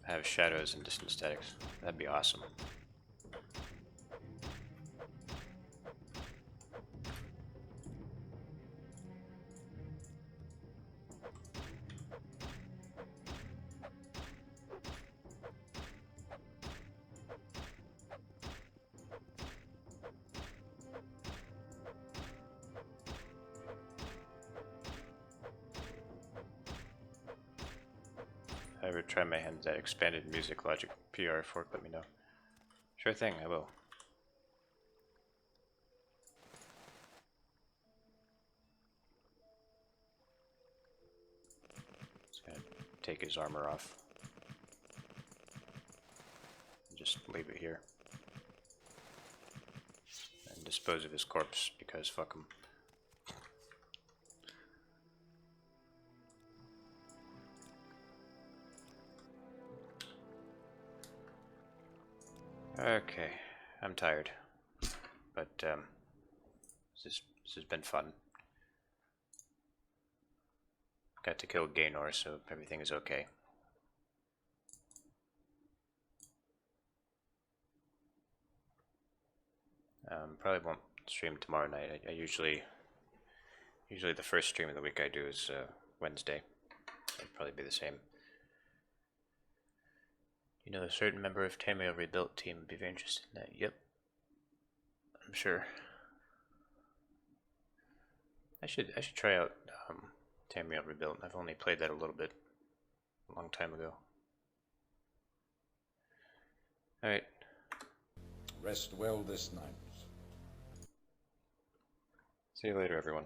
have shadows and distant statics. That'd be awesome. If I ever try my hand at that expanded music logic PR fork, let me know. Sure thing, I will. Just gonna take his armor off. And just leave it here. And dispose of his corpse, because fuck him. Okay, I'm tired, but this has been fun. Got to kill Gaynor, so everything is okay. Probably won't stream tomorrow night. I usually the first stream of the week I do is Wednesday. It'd probably be the same. You know, a certain member of Tamriel Rebuilt team would be very interested in that. Yep. I'm sure. I should try out Tamriel Rebuilt. I've only played that a little bit, a long time ago. Alright. Rest well this night. See you later, everyone.